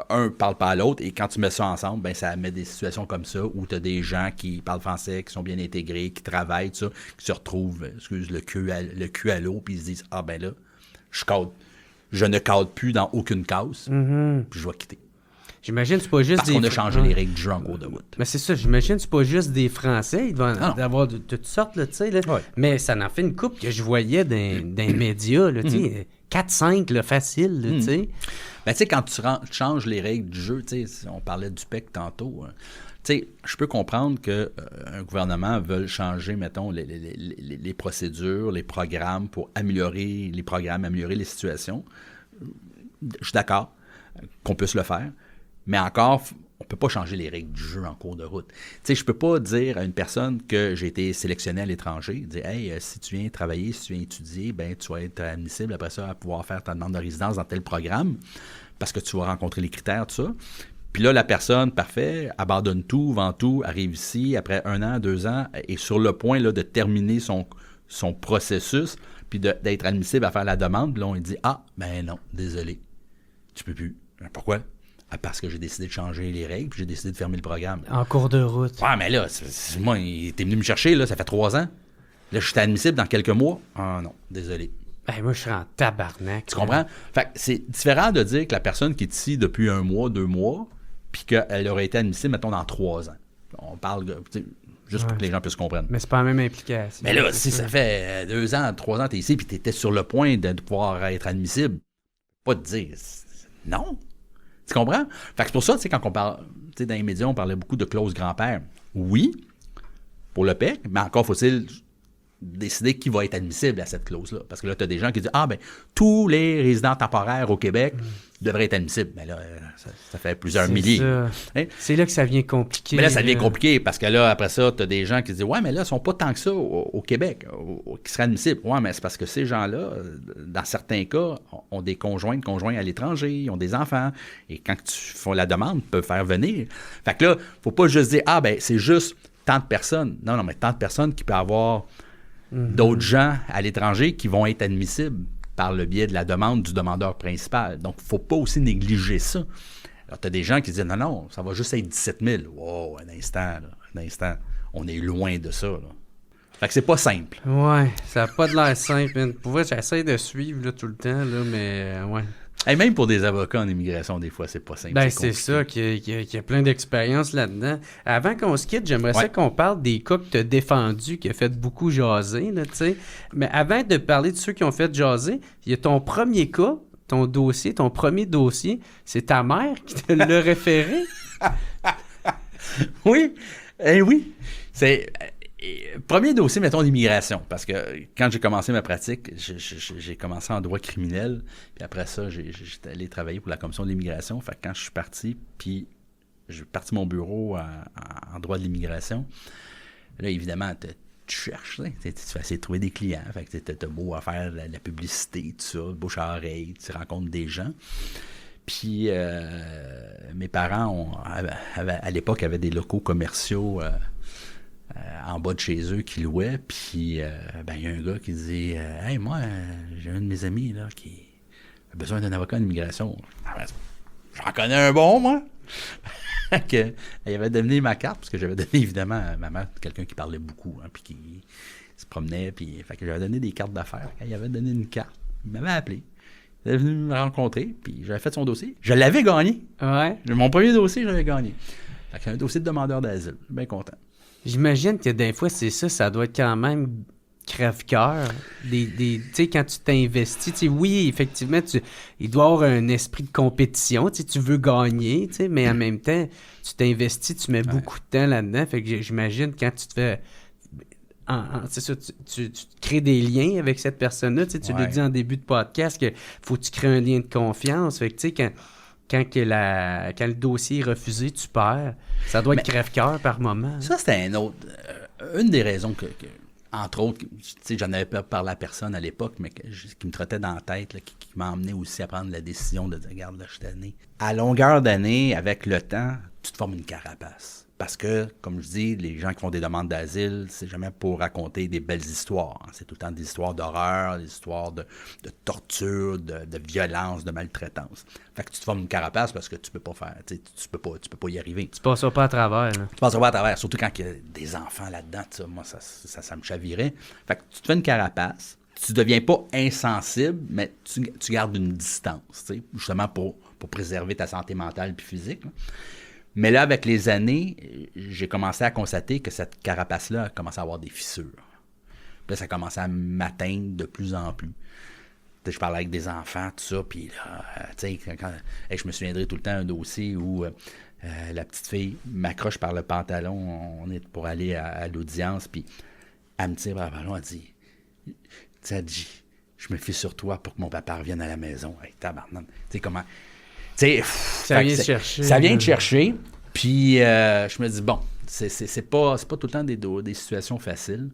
Un parle pas à l'autre, et quand tu mets ça ensemble, ben ça met des situations comme ça, où tu as des gens qui parlent français, qui sont bien intégrés, qui travaillent, tout ça, qui se retrouvent, le cul à l'eau, puis ils se disent, ah ben là, je ne cadre plus dans aucune case, puis je vais quitter. J'imagine que c'est pas juste parce qu'on a changé les règles du jeu en cours de route. Mais c'est ça, j'imagine que c'est pas juste des Français, il doit y avoir de toutes sortes, là, tu sais, là. Mais ça en fait une couple que je voyais dans les médias, là, tu sais, 4-5, là, facile, là, tu sais. Ben, tu sais, quand tu changes les règles du jeu, tu sais, on parlait du PEC tantôt, tu sais, je peux comprendre qu'un gouvernement veuille changer, mettons, les procédures, les programmes pour améliorer les situations. Je suis d'accord qu'on puisse le faire, mais encore, on ne peut pas changer les règles du jeu en cours de route. Tu sais, je ne peux pas dire à une personne que j'ai été sélectionné à l'étranger, dire « Hey, si tu viens travailler, si tu viens étudier, ben tu vas être admissible après ça à pouvoir faire ta demande de résidence dans tel programme, parce que tu vas rencontrer les critères, tout ça. » Puis là, la personne, parfait, abandonne tout, vend tout, arrive ici, après 1 an, 2 ans, est sur le point là, de terminer son processus, puis d'être admissible à faire la demande. Puis là, on lui dit « Ah, ben non, désolé, tu peux plus. » Pourquoi? Ah, parce que j'ai décidé de changer les règles, puis j'ai décidé de fermer le programme. En cours de route. Ouais, mais là, moi, t'es venu me chercher, là, ça fait 3 ans. Là, je suis admissible dans quelques mois. Ah non, désolé. Ben, moi, je suis en tabarnak. Tu comprends? Fait que c'est différent de dire que la personne qui est ici depuis 1 mois, 2 mois, puis qu'elle aurait été admissible, mettons, dans 3 ans. On parle, juste pour que les gens puissent comprendre. Mais c'est pas la même implication. Mais là, si ça fait 2 ans, 3 ans, t'es ici, puis t'étais sur le point de pouvoir être admissible, pas te dire non. Tu comprends? Fait que c'est pour ça, tu sais, quand on parle, tu sais, dans les médias, on parlait beaucoup de clause grand-père. Oui, pour le PEC, mais encore faut-il décider qui va être admissible à cette clause-là. Parce que là, tu as des gens qui disent « Ah, ben tous les résidents temporaires au Québec devraient être admissibles. » Mais là, ça fait plusieurs milliers. Hein? C'est là que ça devient compliqué. Mais là, ça devient compliqué parce que là, après ça, tu as des gens qui disent « Ouais, mais là, ils sont pas tant que ça au Québec, qui seraient admissibles. » Ouais, mais c'est parce que ces gens-là, dans certains cas, ont des conjoints à l'étranger, ils ont des enfants. Et quand tu fais la demande, ils peuvent faire venir. Fait que là, faut pas juste dire « Ah, ben c'est juste tant de personnes. » Non, mais tant de personnes qui peuvent avoir d'autres gens à l'étranger qui vont être admissibles par le biais de la demande du demandeur principal. Donc, il ne faut pas aussi négliger ça. Alors, tu as des gens qui disent « Non, ça va juste être 17 000. » Wow, un instant. On est loin de ça, là. Fait que c'est pas simple. Ouais, ça n'a pas de l'air simple. Pour vrai, j'essaie de suivre là, tout le temps, là, mais ouais. Et même pour des avocats en immigration, des fois, c'est pas simple. Ben, c'est ça, qu'il y a plein d'expériences là-dedans. Avant qu'on se quitte, j'aimerais ça qu'on parle des cas que tu as défendus, qui a fait beaucoup jaser, là, tu sais. Mais avant de parler de ceux qui ont fait jaser, il y a ton premier cas, ton premier dossier, c'est ta mère qui te l'a référé. Oui, oui. C'est... Premier dossier, mettons, d'immigration, parce que quand j'ai commencé ma pratique, j'ai commencé en droit criminel, puis après ça, j'étais allé travailler pour la commission de l'immigration. Fait que quand je suis parti, puis j'ai parti mon bureau en droit de l'immigration, là, évidemment, tu cherches, tu fais essayer de trouver des clients, fait que t'as beau à faire la publicité, tout ça, bouche à oreille, tu rencontres des gens. Puis mes parents, à l'époque, avaient des locaux commerciaux en bas de chez eux qui louaient, puis il y a un gars qui dit « Hey, moi, j'ai un de mes amis là, qui a besoin d'un avocat en immigration. » J'en connais un bon, moi! Il avait donné ma carte, parce que j'avais donné évidemment à ma mère quelqu'un qui parlait beaucoup, hein, puis qui se promenait, puis fait que j'avais donné des cartes d'affaires. Quand il avait donné une carte, il m'avait appelé. Il est venu me rencontrer, puis j'avais fait son dossier. Je l'avais gagné. Ouais. Mon premier dossier, je l'avais gagné. Fait que c'est un dossier de demandeur d'asile. Je suis bien content. J'imagine que des fois, c'est ça doit être quand même crève-cœur, tu sais, quand tu t'investis, tu sais, oui, effectivement, il doit y avoir un esprit de compétition, tu sais, tu veux gagner, tu sais, mais en même temps, tu t'investis, tu mets beaucoup de temps là-dedans, fait que j'imagine quand tu te fais... c'est ça, tu crées des liens avec cette personne-là, tu sais, tu l'as dit en début de podcast que faut que tu crées un lien de confiance, fait que tu sais, quand le dossier est refusé, tu perds, ça doit être crève-cœur par moment. Ça, c'était une des raisons que entre autres, tu sais, j'en avais pas parlé à personne à l'époque, mais qui me trottait dans la tête, là, qui m'a emmené aussi à prendre la décision de dire, regarde, là, je suis tanné. À longueur d'année, avec le temps, tu te formes une carapace. Parce que, comme je dis, les gens qui font des demandes d'asile, c'est jamais pour raconter des belles histoires. C'est tout le temps des histoires d'horreur, des histoires de torture, de violence, de maltraitance. Fait que tu te formes une carapace parce que tu peux pas faire, tu peux pas y arriver. Tu passeras pas à travers, là. Tu passeras pas à travers, surtout quand il y a des enfants là-dedans, ça, moi, ça me chavirait. Fait que tu te fais une carapace, tu deviens pas insensible, mais tu gardes une distance, justement pour préserver ta santé mentale puis physique, là. Mais là, avec les années, j'ai commencé à constater que cette carapace-là a commencé à avoir des fissures. Puis là, ça a commencé à m'atteindre de plus en plus. Je parlais avec des enfants, tout ça, puis là, tu sais, je me souviendrai tout le temps d'un dossier où la petite fille m'accroche par le pantalon, on est pour aller à l'audience, puis elle me tire par le pantalon, elle dit, tu sais, elle dit, je me fie sur toi pour que mon papa revienne à la maison. Hey, tabarnak. Tu sais, comment... Ça vient de chercher. Ça vient de chercher. Puis je me dis, bon, c'est pas tout le temps des situations faciles.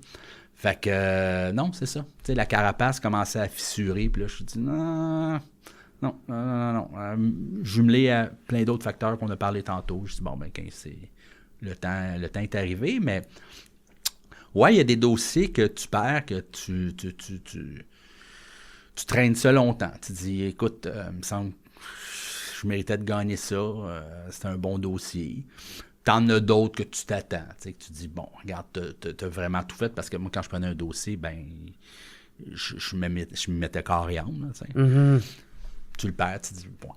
Fait que non, c'est ça. Tu sais, la carapace commençait à fissurer. Puis là, je me dis, non. Jumelé à plein d'autres facteurs qu'on a parlé tantôt. Je dis, bon, ben, le temps est arrivé. Mais ouais, il y a des dossiers que tu perds, que tu traînes ça longtemps. Tu dis, écoute, il me semble je méritais de gagner ça, c'est un bon dossier. T'en as d'autres que tu t'attends, que tu dis, bon, regarde, t'as vraiment tout fait, parce que moi, quand je prenais un dossier, ben, je me mettais corps et âme, là, Tu le perds, tu dis, bon,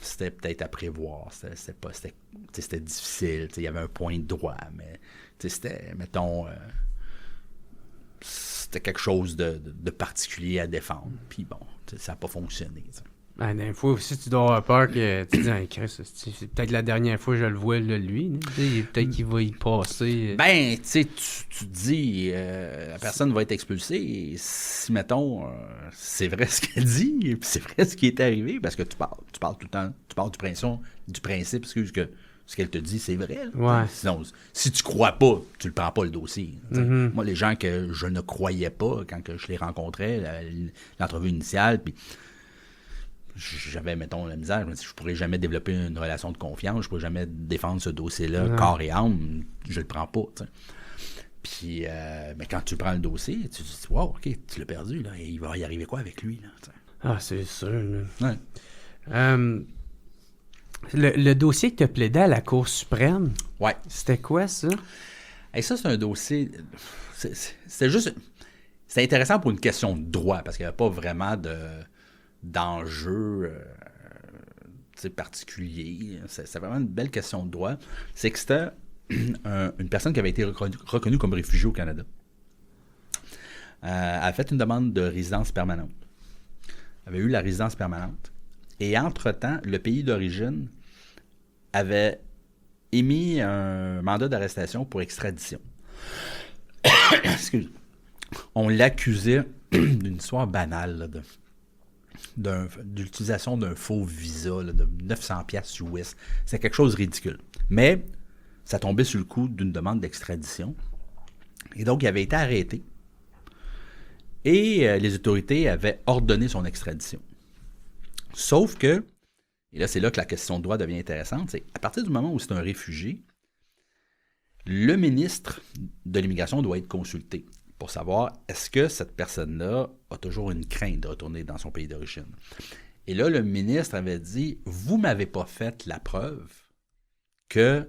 c'était peut-être à prévoir, c'était difficile, il y avait un point de droit, mais c'était, mettons, c'était quelque chose de particulier à défendre, puis bon, ça n'a pas fonctionné, t'sais. Ben, des fois aussi, tu dois avoir peur que tu dis, Chris, c'est peut-être la dernière fois que je le vois, là, lui. Peut-être qu'il va y passer. Ben, tu sais, tu te dis, la personne va être expulsée. Et si, mettons, c'est vrai ce qu'elle dit, et puis c'est vrai ce qui est arrivé, parce que tu parles tout le temps, tu parles du principe, excuse, que ce qu'elle te dit, c'est vrai. Ouais. Sinon, si tu crois pas, tu le prends pas le dossier. Moi, les gens que je ne croyais pas quand je les rencontrais, l'entrevue initiale, puis j'avais, mettons, la misère. Je me dis, je pourrais jamais développer une relation de confiance, je pourrais jamais défendre ce dossier-là, corps et âme, je le prends pas, t'sais. Puis, mais quand tu prends le dossier, tu te dis, wow, OK, tu l'as perdu, là, et il va y arriver quoi avec lui, là, t'sais. Ah, c'est sûr, là. Ouais. Le dossier que tu as plaidé à la Cour suprême, ouais. C'était quoi, ça? Et ça, c'est un dossier... C'était juste... C'était intéressant pour une question de droit, parce qu'il n'y avait pas vraiment d'enjeu particulier. C'est vraiment une belle question de droit. C'est que c'était une personne qui avait été reconnue comme réfugiée au Canada. Elle a fait une demande de résidence permanente. Elle avait eu la résidence permanente. Et entre-temps, le pays d'origine avait émis un mandat d'arrestation pour extradition. Excuse. On l'accusait d'une histoire banale, là, d'utilisation d'un faux visa là, de 900$ US. C'est quelque chose de ridicule. Mais ça tombait sur le coup d'une demande d'extradition. Et donc, il avait été arrêté. Et les autorités avaient ordonné son extradition. Sauf que, et là, c'est là que la question de droit devient intéressante, c'est à partir du moment où c'est un réfugié, le ministre de l'Immigration doit être consulté pour savoir est-ce que cette personne-là a toujours une crainte de retourner dans son pays d'origine. Et là, le ministre avait dit, vous ne m'avez pas fait la preuve que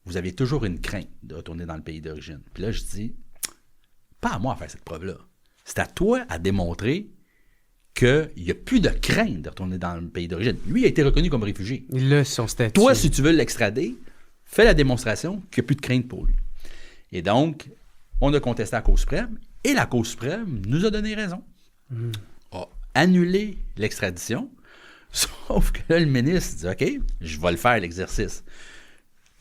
vous avez toujours une crainte de retourner dans le pays d'origine. Puis là, je dis, pas à moi à faire cette preuve-là. C'est à toi à démontrer qu'il n'y a plus de crainte de retourner dans le pays d'origine. Lui, il a été reconnu comme réfugié. Il a son statut. Toi, si tu veux l'extrader, fais la démonstration qu'il n'y a plus de crainte pour lui. Et donc, On a contesté à la Cour suprême et la Cour suprême nous a donné raison. A annulé l'extradition, sauf que là, le ministre dit « OK, je vais le faire, l'exercice. »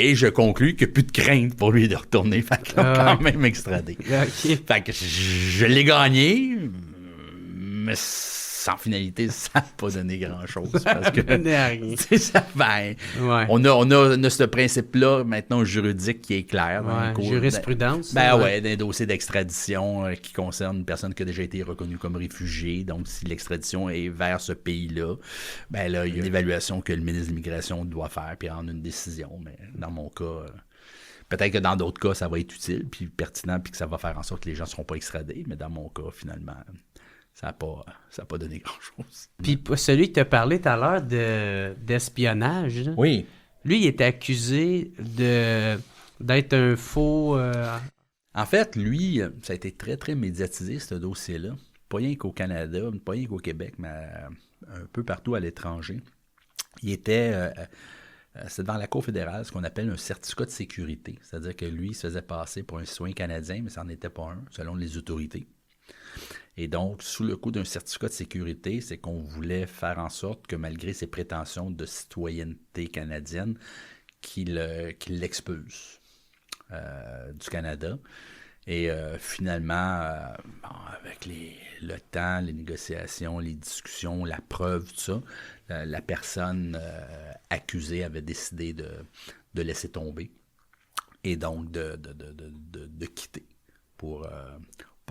Et je conclus qu'il n'y a plus de crainte pour lui de retourner. Fait qu'il a quand même extradé. Okay. Fait que je l'ai gagné, mais sans finalité, ça n'a pas donné grand-chose. Parce que, rien. Ça, on a ce principe-là maintenant juridique qui est clair. Jurisprudence. D'un dossier d'extradition qui concerne une personne qui a déjà été reconnue comme réfugiée. Donc, si l'extradition est vers ce pays-là, il y a une évaluation que le ministre de l'Immigration doit faire puis rendre une décision. Mais dans mon cas... peut-être que dans d'autres cas, ça va être utile puis pertinent puis que ça va faire en sorte que les gens ne seront pas extradés. Mais dans mon cas, finalement... Ça n'a pas donné grand-chose. Puis celui que tu as parlé tout à l'heure d'espionnage, là, oui. Lui, il était accusé d'être un faux... En fait, lui, ça a été très, très médiatisé, ce dossier-là. Pas rien qu'au Canada, pas rien qu'au Québec, mais un peu partout à l'étranger. Il était... c'est devant la Cour fédérale, ce qu'on appelle un certificat de sécurité. C'est-à-dire que lui, il se faisait passer pour un citoyen canadien, mais ça n'en était pas un, selon les autorités. Et donc, sous le coup d'un certificat de sécurité, c'est qu'on voulait faire en sorte que malgré ses prétentions de citoyenneté canadienne, qu'il l'expulse du Canada. Et finalement, avec le temps, les négociations, les discussions, la preuve, tout ça, la personne accusée avait décidé de laisser tomber et donc de quitter pour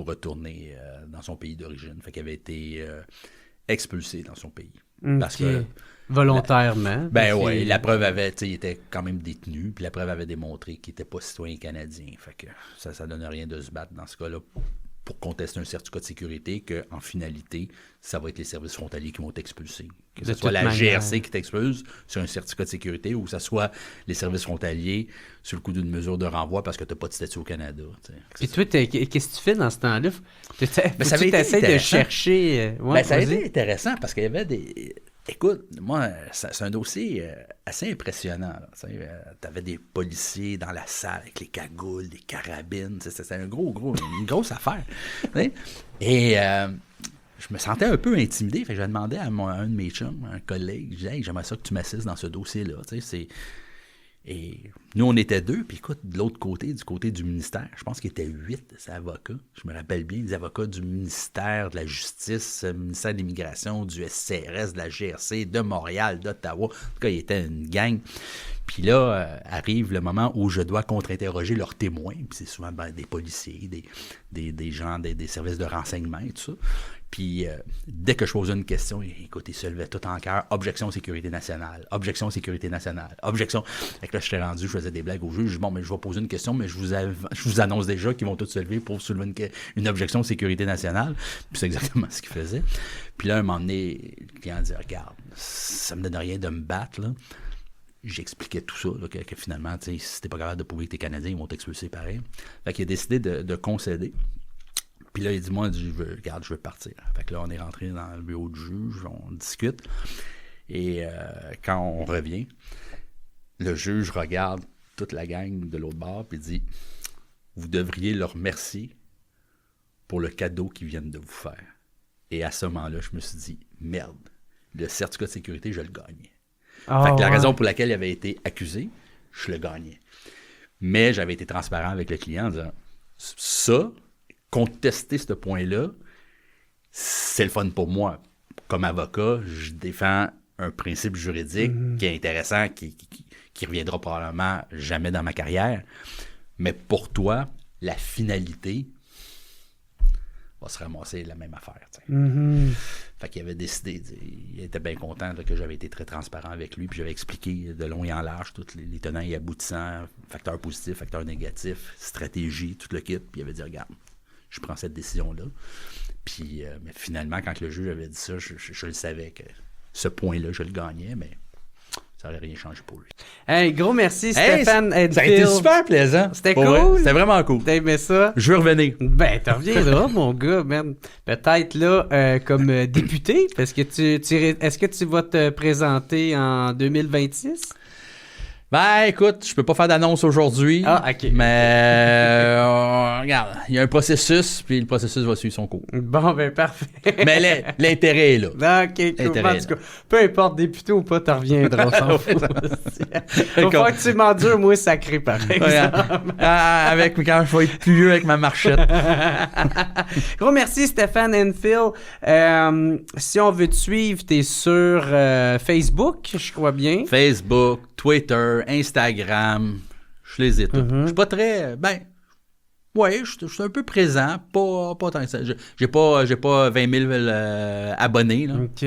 retourner dans son pays d'origine. Fait qu'il avait été expulsé dans son pays. Parce que volontairement. La preuve avait, il était quand même détenu, puis la preuve avait démontré qu'il n'était pas citoyen canadien. Fait que ça ne donne rien de se battre dans ce cas-là pour contester un certificat de sécurité qu'en finalité, ça va être les services frontaliers qui vont t'expulser. Que ce soit la GRC qui t'expulse sur un certificat de sécurité ou que ce soit les services frontaliers sur le coup d'une mesure de renvoi parce que tu n'as pas de statut au Canada. Et toi, qu'est-ce que tu fais dans ce temps-là? Tu essaies de chercher... ça a été intéressant parce qu'il y avait des... Écoute, moi, c'est un dossier assez impressionnant. Tu avais des policiers dans la salle avec les cagoules, des carabines. C'était une grosse affaire. Et je me sentais un peu intimidé. Fait que j'ai demandé à un de mes chums, un collègue, je disais, hey, j'aimerais ça que tu m'assistes dans ce dossier-là. Et nous, on était 2, puis écoute, de l'autre côté, du côté du ministère, je pense qu'il y était 8 ces avocats. Je me rappelle bien, les avocats du ministère de la Justice, ministère de l'Immigration, du SCRS, de la GRC, de Montréal, d'Ottawa. En tout cas, il était une gang. Puis là, arrive le moment où je dois contre-interroger leurs témoins. Puis c'est souvent des policiers, des gens, des services de renseignement et tout ça. Puis dès que je posais une question, écoute, ils se levaient tout en cœur. Objection sécurité nationale. Objection sécurité nationale. Objection. Fait que là, je suis rendu, je faisais des blagues au juge. Je dis, bon, mais je vais poser une question, mais je vous annonce déjà qu'ils vont tous se lever pour soulever une objection sécurité nationale. Puis c'est exactement ce qu'ils faisaient. Puis là, un moment donné, le client dit, regarde, ça me donne rien de me battre, là. J'expliquais tout ça, là, que finalement, si t'es pas capable de prouver que t'es Canadien, ils vont t'expulser pareil. Fait qu'il a décidé de concéder. Puis là, il dit, moi, je veux partir. Fait que là, on est rentré dans le bureau du juge, on discute. Et quand on revient, le juge regarde toute la gang de l'autre bord puis dit, vous devriez leur remercier pour le cadeau qu'ils viennent de vous faire. Et à ce moment-là, je me suis dit, merde, le certificat de sécurité, je le gagnais. Fait que la raison pour laquelle il avait été accusé, je le gagnais. Mais j'avais été transparent avec le client en disant, ça, contester ce point-là, c'est le fun pour moi. Comme avocat, je défends un principe juridique qui est intéressant, qui reviendra probablement jamais dans ma carrière. Mais pour toi, la finalité va se ramasser la même affaire. Fait qu'il avait décidé, il était bien content là, que j'avais été très transparent avec lui, puis j'avais expliqué de long et en large tous les tenants et aboutissants, facteurs positifs, facteurs négatifs, stratégie, tout le kit, puis il avait dit, regarde, je prends cette décision-là. Puis mais finalement, quand le juge avait dit ça, je le savais que ce point-là, je le gagnais, mais ça n'aurait rien changé pour lui. Hey, gros merci, Stéphane Edfield. Ça a été super plaisant. C'était cool. Ouais, c'était vraiment cool. T'as aimé ça? Je veux revenir. Ben, t'en reviendras, mon gars, man. Peut-être là, comme député, parce que est-ce que tu vas te présenter en 2026? Ben, écoute, je peux pas faire d'annonce aujourd'hui. Ah, OK. Mais, regarde, il y a un processus, puis le processus va suivre son cours. Bon, ben parfait. Mais l'intérêt est là. OK, cool. En tout cas, peu importe, député ou pas, t'en reviendras, on s'en fout. Faut pas que tu m'endures, moi, sacré, par exemple. Avec quand je vais être plus vieux avec ma marchette. Gros merci, Stéphane and Phil. Si on veut te suivre, t'es sur Facebook, je crois bien. Facebook, Twitter, Instagram, je les ai tous. Je suis pas très... Ouais, je suis un peu présent, pas tant que ça. J'ai pas 20 000 abonnés, là, OK?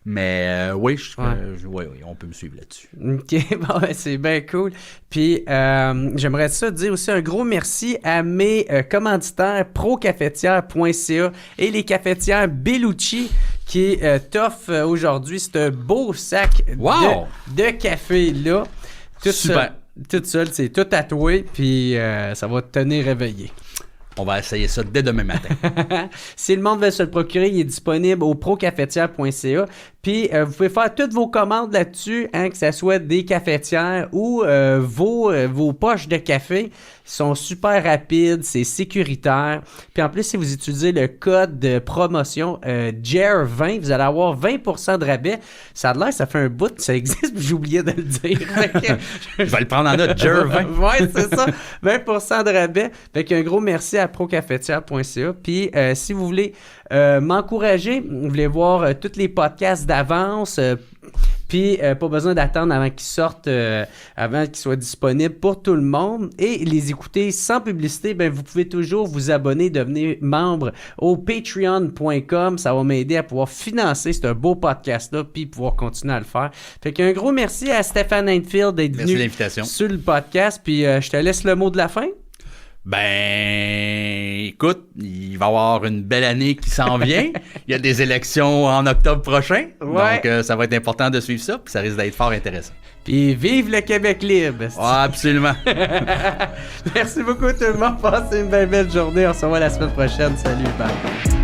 Mais oui, on peut me suivre là-dessus. OK, bon, c'est bien cool. Puis, j'aimerais ça dire aussi un gros merci à mes commanditaires procafetière.ca et les cafetières Bellucci qui t'offrent aujourd'hui ce beau sac de café-là. Super. Tout seul, c'est tout tatoué, puis ça va te tenir réveillé. On va essayer ça dès demain matin. Si le monde veut se le procurer, il est disponible au procafetière.ca. Puis, vous pouvez faire toutes vos commandes là-dessus, hein, que ce soit des cafetières ou vos poches de café. Ils sont super rapides, c'est sécuritaire. Puis en plus, si vous utilisez le code de promotion JER20, vous allez avoir 20% de rabais. Ça a l'air, ça fait un bout, ça existe, puis j'ai oublié de le dire. Je vais le prendre en note, JER20. Ouais, c'est ça. 20% de rabais. Fait qu'un gros merci à procafetière.ca. Puis si vous voulez m'encourager, vous voulez voir tous les podcasts d'avance, puis pas besoin d'attendre avant qu'ils sortent, avant qu'ils soient disponibles pour tout le monde et les écouter sans publicité, ben vous pouvez toujours vous abonner, devenir membre au patreon.com. Ça va m'aider à pouvoir financer ce beau podcast-là puis pouvoir continuer à le faire. Fait qu'un gros merci à Stéphane Handfield d'être venu sur le podcast. Puis je te laisse le mot de la fin. Ben, écoute, il va y avoir une belle année qui s'en vient. Il y a des élections en octobre prochain. Ouais. Donc, ça va être important de suivre ça. Puis ça risque d'être fort intéressant. Puis vive le Québec libre! Ah, absolument! Merci beaucoup tout le monde. Passez une belle journée. On se revoit la semaine prochaine. Salut, bye!